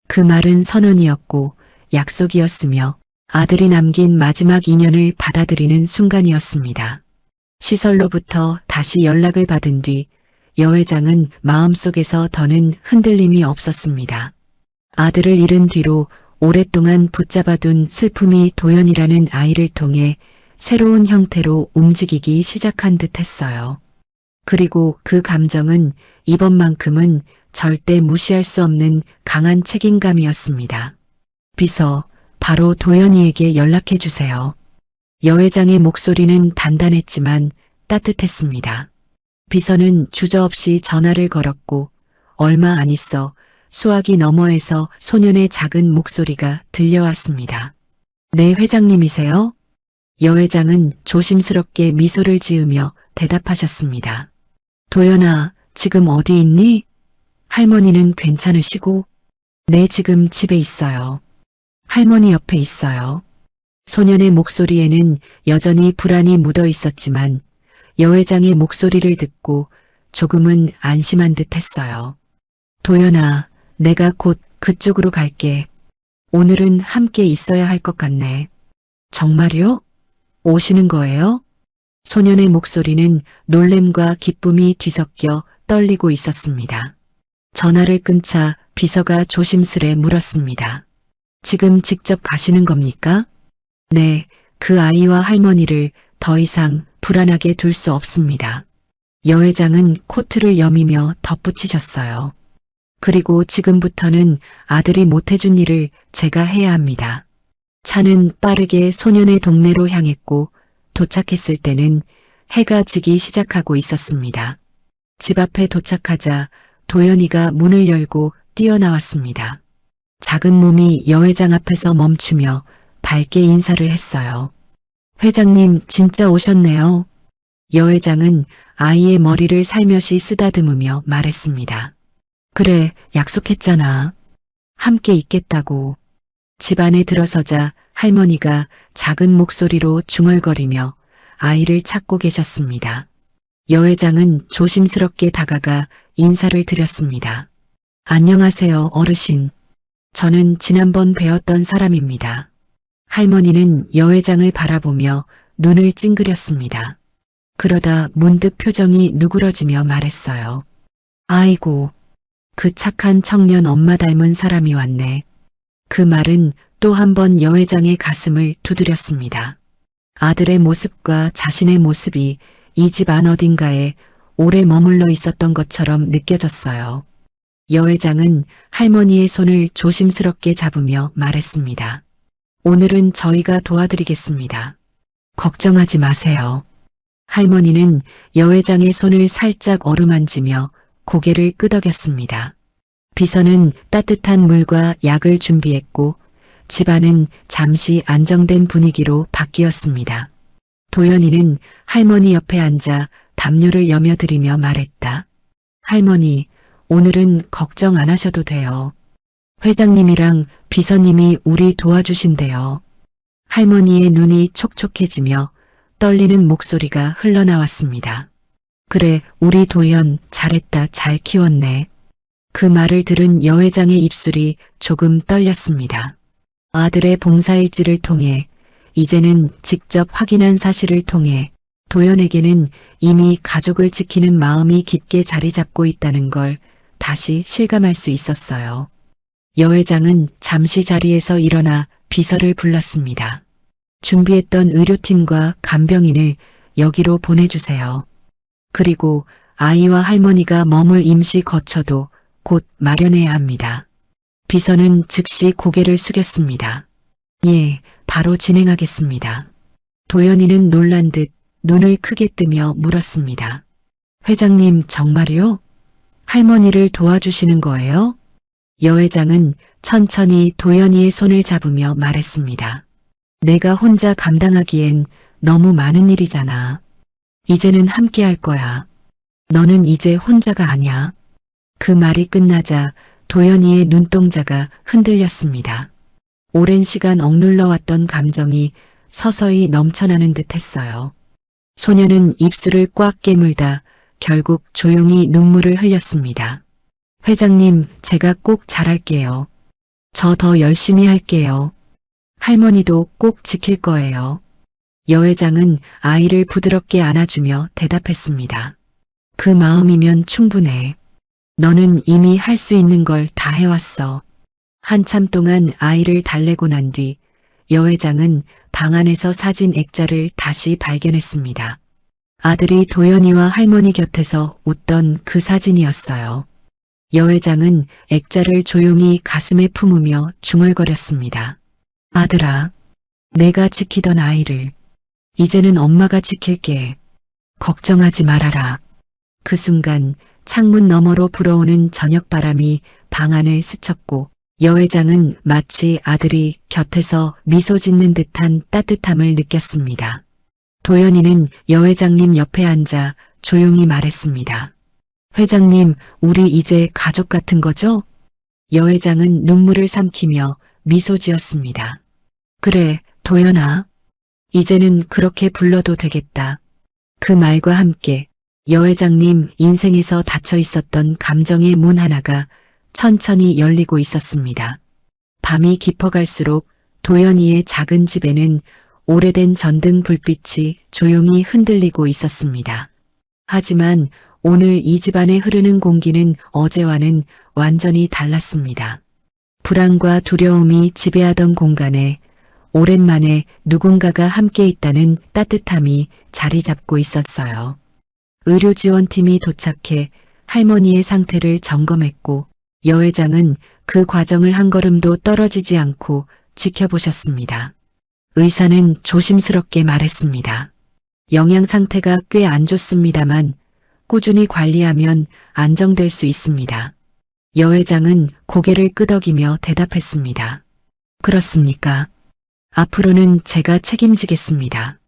그 말은 선언이었고 약속이었으며 아들이 남긴 마지막 인연을 받아들이는 순간이었습니다. 시설로부터 다시 연락을 받은 뒤 여 회장은 마음속에서 더는 흔들림이 없었습니다. 아들을 잃은 뒤로 오랫동안 붙잡아둔 슬픔이 도연이라는 아이를 통해 새로운 형태로 움직이기 시작한 듯 했어요. 그리고 그 감정은 이번만큼은 절대 무시할 수 없는 강한 책임감이었습니다. 비서, 바로 도연이에게 연락해 주세요. 여 회장의 목소리는 단단했지만 따뜻했습니다. 비서는 주저없이 전화를 걸었고 얼마 안 있어 수화기 너머에서 소년의 작은 목소리가 들려왔습니다. 네, 회장님이세요? 여 회장은 조심스럽게 미소를 지으며 대답하셨습니다. 도연아, 지금 어디 있니? 할머니는 괜찮으시고? 네, 지금 집에 있어요. 할머니 옆에 있어요. 소년의 목소리에는 여전히 불안이 묻어 있었지만 여 회장의 목소리를 듣고 조금은 안심한 듯 했어요. 도연아, 내가 곧 그쪽으로 갈게. 오늘은 함께 있어야 할 것 같네. 정말요? 오시는 거예요? 소년의 목소리는 놀램과 기쁨이 뒤섞여 떨리고 있었습니다. 전화를 끊자 비서가 조심스레 물었습니다. 지금 직접 가시는 겁니까? 네, 그 아이와 할머니를 더 이상 불안하게 둘 수 없습니다. 여 회장은 코트를 여미며 덧붙이셨어요. 그리고 지금부터는 아들이 못해준 일을 제가 해야 합니다. 차는 빠르게 소년의 동네로 향했고 도착했을 때는 해가 지기 시작하고 있었습니다. 집 앞에 도착하자 도연이가 문을 열고 뛰어나왔습니다. 작은 몸이 여 회장 앞에서 멈추며 밝게 인사를 했어요. 회장님, 진짜 오셨네요. 여 회장은 아이의 머리를 살며시 쓰다듬으며 말했습니다. 그래, 약속했잖아. 함께 있겠다고. 집 안에 들어서자 할머니가 작은 목소리로 중얼거리며 아이를 찾고 계셨습니다. 여 회장은 조심스럽게 다가가 인사를 드렸습니다. 안녕하세요, 어르신. 저는 지난번 뵈었던 사람입니다. 할머니는 여 회장을 바라보며 눈을 찡그렸습니다. 그러다 문득 표정이 누그러지며 말했어요. 아이고, 그 착한 청년 엄마 닮은 사람이 왔네. 그 말은 또 한 번 여 회장의 가슴을 두드렸습니다. 아들의 모습과 자신의 모습이 이 집 안 어딘가에 오래 머물러 있었던 것처럼 느껴졌어요. 여 회장은 할머니의 손을 조심스럽게 잡으며 말했습니다. 오늘은 저희가 도와드리겠습니다. 걱정하지 마세요. 할머니는 여 회장의 손을 살짝 어루만지며 고개를 끄덕였습니다. 비서는 따뜻한 물과 약을 준비했고 집안은 잠시 안정된 분위기로 바뀌었습니다. 도연이는 할머니 옆에 앉아 담요를 여며드리며 말했다. 할머니, 오늘은 걱정 안 하셔도 돼요. 회장님이랑 비서님이 우리 도와주신대요. 할머니의 눈이 촉촉해지며 떨리는 목소리가 흘러나왔습니다. 그래, 우리 도연 잘했다, 잘 키웠네. 그 말을 들은 여 회장의 입술이 조금 떨렸습니다. 아들의 봉사일지를 통해, 이제는 직접 확인한 사실을 통해 도연에게는 이미 가족을 지키는 마음이 깊게 자리 잡고 있다는 걸 다시 실감할 수 있었어요. 여 회장은 잠시 자리에서 일어나 비서를 불렀습니다. 준비했던 의료팀과 간병인을 여기로 보내주세요. 그리고 아이와 할머니가 머물 임시 거처도 곧 마련해야 합니다. 비서는 즉시 고개를 숙였습니다. 예, 바로 진행하겠습니다. 도연이는 놀란 듯 눈을 크게 뜨며 물었습니다. 회장님 정말요? 할머니를 도와주시는 거예요? 여 회장은 천천히 도연이의 손을 잡으며 말했습니다. 내가 혼자 감당하기엔 너무 많은 일이잖아. 이제는 함께 할 거야. 너는 이제 혼자가 아니야. 그 말이 끝나자 도연이의 눈동자가 흔들렸습니다. 오랜 시간 억눌러 왔던 감정이 서서히 넘쳐나는 듯 했어요. 소녀는 입술을 꽉 깨물다 결국 조용히 눈물을 흘렸습니다. 회장님, 제가 꼭 잘할게요. 저 더 열심히 할게요. 할머니도 꼭 지킬 거예요. 여 회장은 아이를 부드럽게 안아주며 대답했습니다. 그 마음이면 충분해. 너는 이미 할 수 있는 걸 다 해왔어. 한참 동안 아이를 달래고 난 뒤 여 회장은 방 안에서 사진 액자를 다시 발견했습니다. 아들이 도연이와 할머니 곁에서 웃던 그 사진이었어요. 여 회장은 액자를 조용히 가슴에 품으며 중얼거렸습니다. 아들아, 내가 지키던 아이를 이제는 엄마가 지킬게. 걱정하지 말아라. 그 순간 창문 너머로 불어오는 저녁바람이 방 안을 스쳤고 여 회장은 마치 아들이 곁에서 미소 짓는 듯한 따뜻함을 느꼈습니다. 도연이는 여 회장님 옆에 앉아 조용히 말했습니다. 회장님, 우리 이제 가족 같은 거죠? 여 회장은 눈물을 삼키며 미소 지었습니다. 그래, 도연아. 이제는 그렇게 불러도 되겠다. 그 말과 함께 여 회장님 인생에서 닫혀 있었던 감정의 문 하나가 천천히 열리고 있었습니다. 밤이 깊어갈수록 도연이의 작은 집에는 오래된 전등 불빛이 조용히 흔들리고 있었습니다. 하지만 오늘 이 집안에 흐르는 공기는 어제와는 완전히 달랐습니다. 불안과 두려움이 지배하던 공간에 오랜만에 누군가가 함께 있다는 따뜻함이 자리 잡고 있었어요. 의료지원팀이 도착해 할머니의 상태를 점검했고 여 회장은 그 과정을 한 걸음도 떨어지지 않고 지켜보셨습니다. 의사는 조심스럽게 말했습니다. 영양 상태가 꽤 안 좋습니다만 꾸준히 관리하면 안정될 수 있습니다. 여 회장은 고개를 끄덕이며 대답했습니다. 그렇습니까? 앞으로는 제가 책임지겠습니다.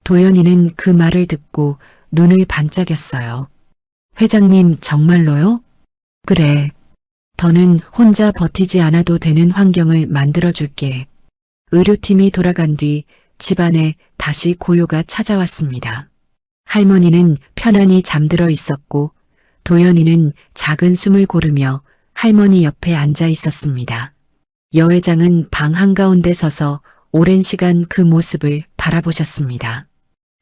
도연이는 그 말을 듣고 눈을 반짝였어요. 회장님 정말로요? 그래. 더는 혼자 버티지 않아도 되는 환경을 만들어줄게. 의료팀이 돌아간 뒤 집안에 다시 고요가 찾아왔습니다. 할머니는 편안히 잠들어 있었고 도연이는 작은 숨을 고르며 할머니 옆에 앉아 있었습니다. 여 회장은 방 한가운데 서서 오랜 시간 그 모습을 바라보셨습니다.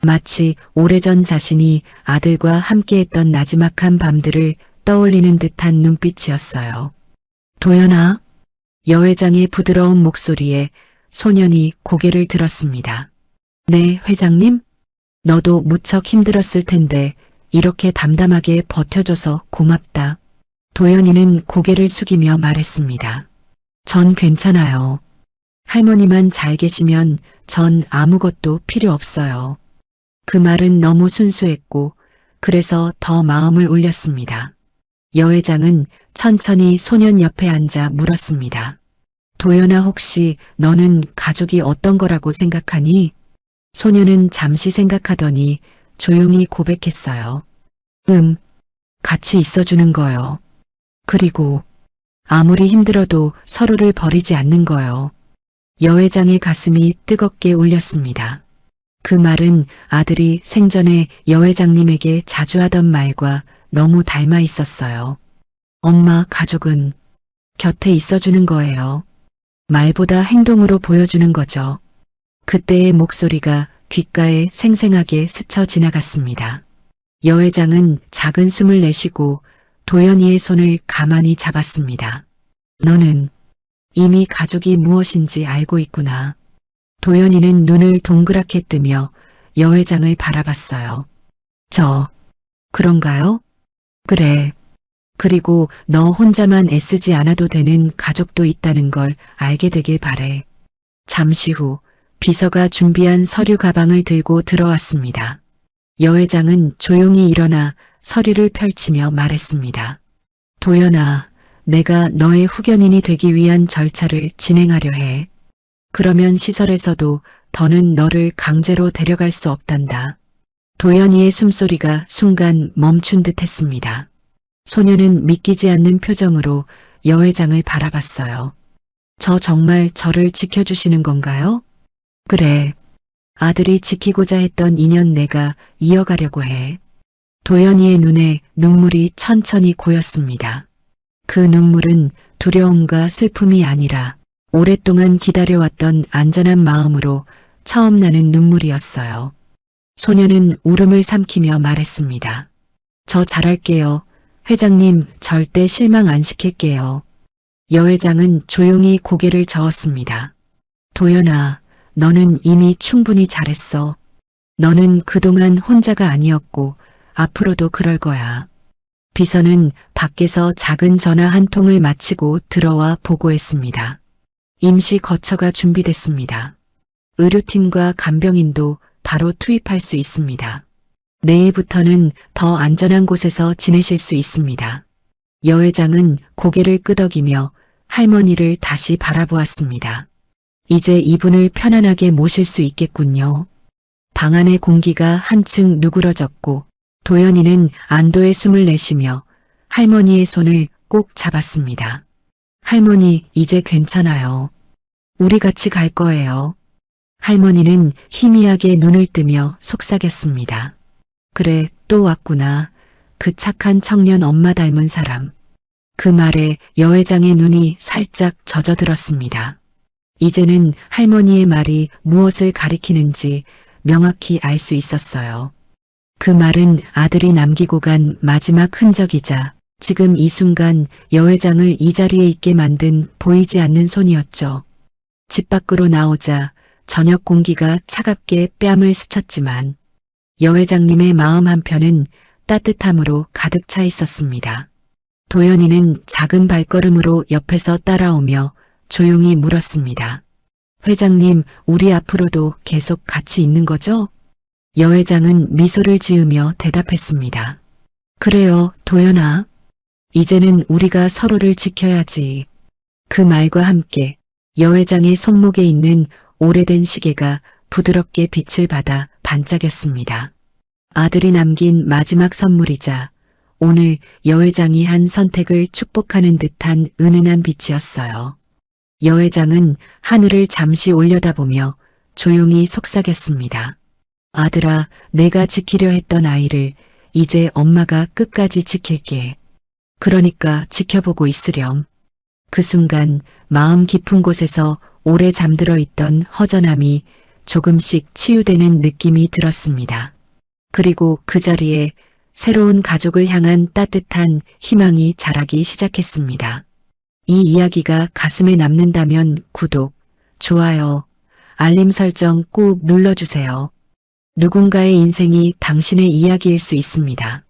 마치 오래전 자신이 아들과 함께했던 나지막한 밤들을 떠올리는 듯한 눈빛이었어요. 도연아, 여 회장의 부드러운 목소리에 소년이 고개를 들었습니다. 네, 회장님? 너도 무척 힘들었을 텐데 이렇게 담담하게 버텨줘서 고맙다. 도연이는 고개를 숙이며 말했습니다. 전 괜찮아요. 할머니만 잘 계시면 전 아무것도 필요 없어요. 그 말은 너무 순수했고 그래서 더 마음을 울렸습니다. 여회장은 천천히 소년 옆에 앉아 물었습니다. 도연아, 혹시 너는 가족이 어떤 거라고 생각하니? 소년은 잠시 생각하더니 조용히 고백했어요. 같이 있어주는 거요. 그리고 아무리 힘들어도 서로를 버리지 않는 거요. 여회장의 가슴이 뜨겁게 울렸습니다. 그 말은 아들이 생전에 여회장님에게 자주 하던 말과 너무 닮아 있었어요. 엄마, 가족은 곁에 있어주는 거예요. 말보다 행동으로 보여주는 거죠. 그때의 목소리가 귓가에 생생하게 스쳐 지나갔습니다. 여회장은 작은 숨을 내쉬고 도연이의 손을 가만히 잡았습니다. 너는 이미 가족이 무엇인지 알고 있구나. 도연이는 눈을 동그랗게 뜨며 여회장을 바라봤어요. 그런가요? 그래. 그리고 너 혼자만 애쓰지 않아도 되는 가족도 있다는 걸 알게 되길 바래. 잠시 후 비서가 준비한 서류 가방을 들고 들어왔습니다. 여회장은 조용히 일어나 서류를 펼치며 말했습니다. 도연아, 내가 너의 후견인이 되기 위한 절차를 진행하려 해. 그러면 시설에서도 더는 너를 강제로 데려갈 수 없단다. 도연이의 숨소리가 순간 멈춘 듯 했습니다. 소녀는 믿기지 않는 표정으로 여회장을 바라봤어요. 저 정말 저를 지켜주시는 건가요? 그래. 아들이 지키고자 했던 인연 내가 이어가려고 해. 도연이의 눈에 눈물이 천천히 고였습니다. 그 눈물은 두려움과 슬픔이 아니라 오랫동안 기다려왔던 안전한 마음으로 처음 나는 눈물이었어요. 소녀는 울음을 삼키며 말했습니다. 저 잘할게요. 회장님, 절대 실망 안 시킬게요. 여회장은 조용히 고개를 저었습니다. 도연아, 너는 이미 충분히 잘했어. 너는 그동안 혼자가 아니었고 앞으로도 그럴 거야. 비서는 밖에서 작은 전화 한 통을 마치고 들어와 보고했습니다. 임시 거처가 준비됐습니다. 의료팀과 간병인도 바로 투입할 수 있습니다. 내일부터는 더 안전한 곳에서 지내실 수 있습니다. 여회장은 고개를 끄덕이며 할머니를 다시 바라보았습니다. 이제 이분을 편안하게 모실 수 있겠군요. 방 안의 공기가 한층 누그러졌고 도연이는 안도의 숨을 내쉬며 할머니의 손을 꼭 잡았습니다. 할머니, 이제 괜찮아요. 우리 같이 갈 거예요. 할머니는 희미하게 눈을 뜨며 속삭였습니다. 그래, 또 왔구나. 그 착한 청년 엄마 닮은 사람. 그 말에 여회장의 눈이 살짝 젖어들었습니다. 이제는 할머니의 말이 무엇을 가리키는지 명확히 알 수 있었어요. 그 말은 아들이 남기고 간 마지막 흔적이자 지금 이 순간 여회장을 이 자리에 있게 만든 보이지 않는 손이었죠. 집 밖으로 나오자 저녁 공기가 차갑게 뺨을 스쳤지만 여회장님의 마음 한편은 따뜻함으로 가득 차 있었습니다. 도연이는 작은 발걸음으로 옆에서 따라오며 조용히 물었습니다. 회장님, 우리 앞으로도 계속 같이 있는 거죠? 여회장은 미소를 지으며 대답했습니다. 그래요, 도연아. 이제는 우리가 서로를 지켜야지. 그 말과 함께 여회장의 손목에 있는 오래된 시계가 부드럽게 빛을 받아 반짝였습니다. 아들이 남긴 마지막 선물이자 오늘 여회장이 한 선택을 축복하는 듯한 은은한 빛이었어요. 여회장은 하늘을 잠시 올려다보며 조용히 속삭였습니다. 아들아, 내가 지키려 했던 아이를 이제 엄마가 끝까지 지킬게. 그러니까 지켜보고 있으렴. 그 순간 마음 깊은 곳에서 오래 잠들어 있던 허전함이 조금씩 치유되는 느낌이 들었습니다. 그리고 그 자리에 새로운 가족을 향한 따뜻한 희망이 자라기 시작했습니다. 이 이야기가 가슴에 남는다면 구독, 좋아요, 알림 설정 꾹 눌러주세요. 누군가의 인생이 당신의 이야기일 수 있습니다.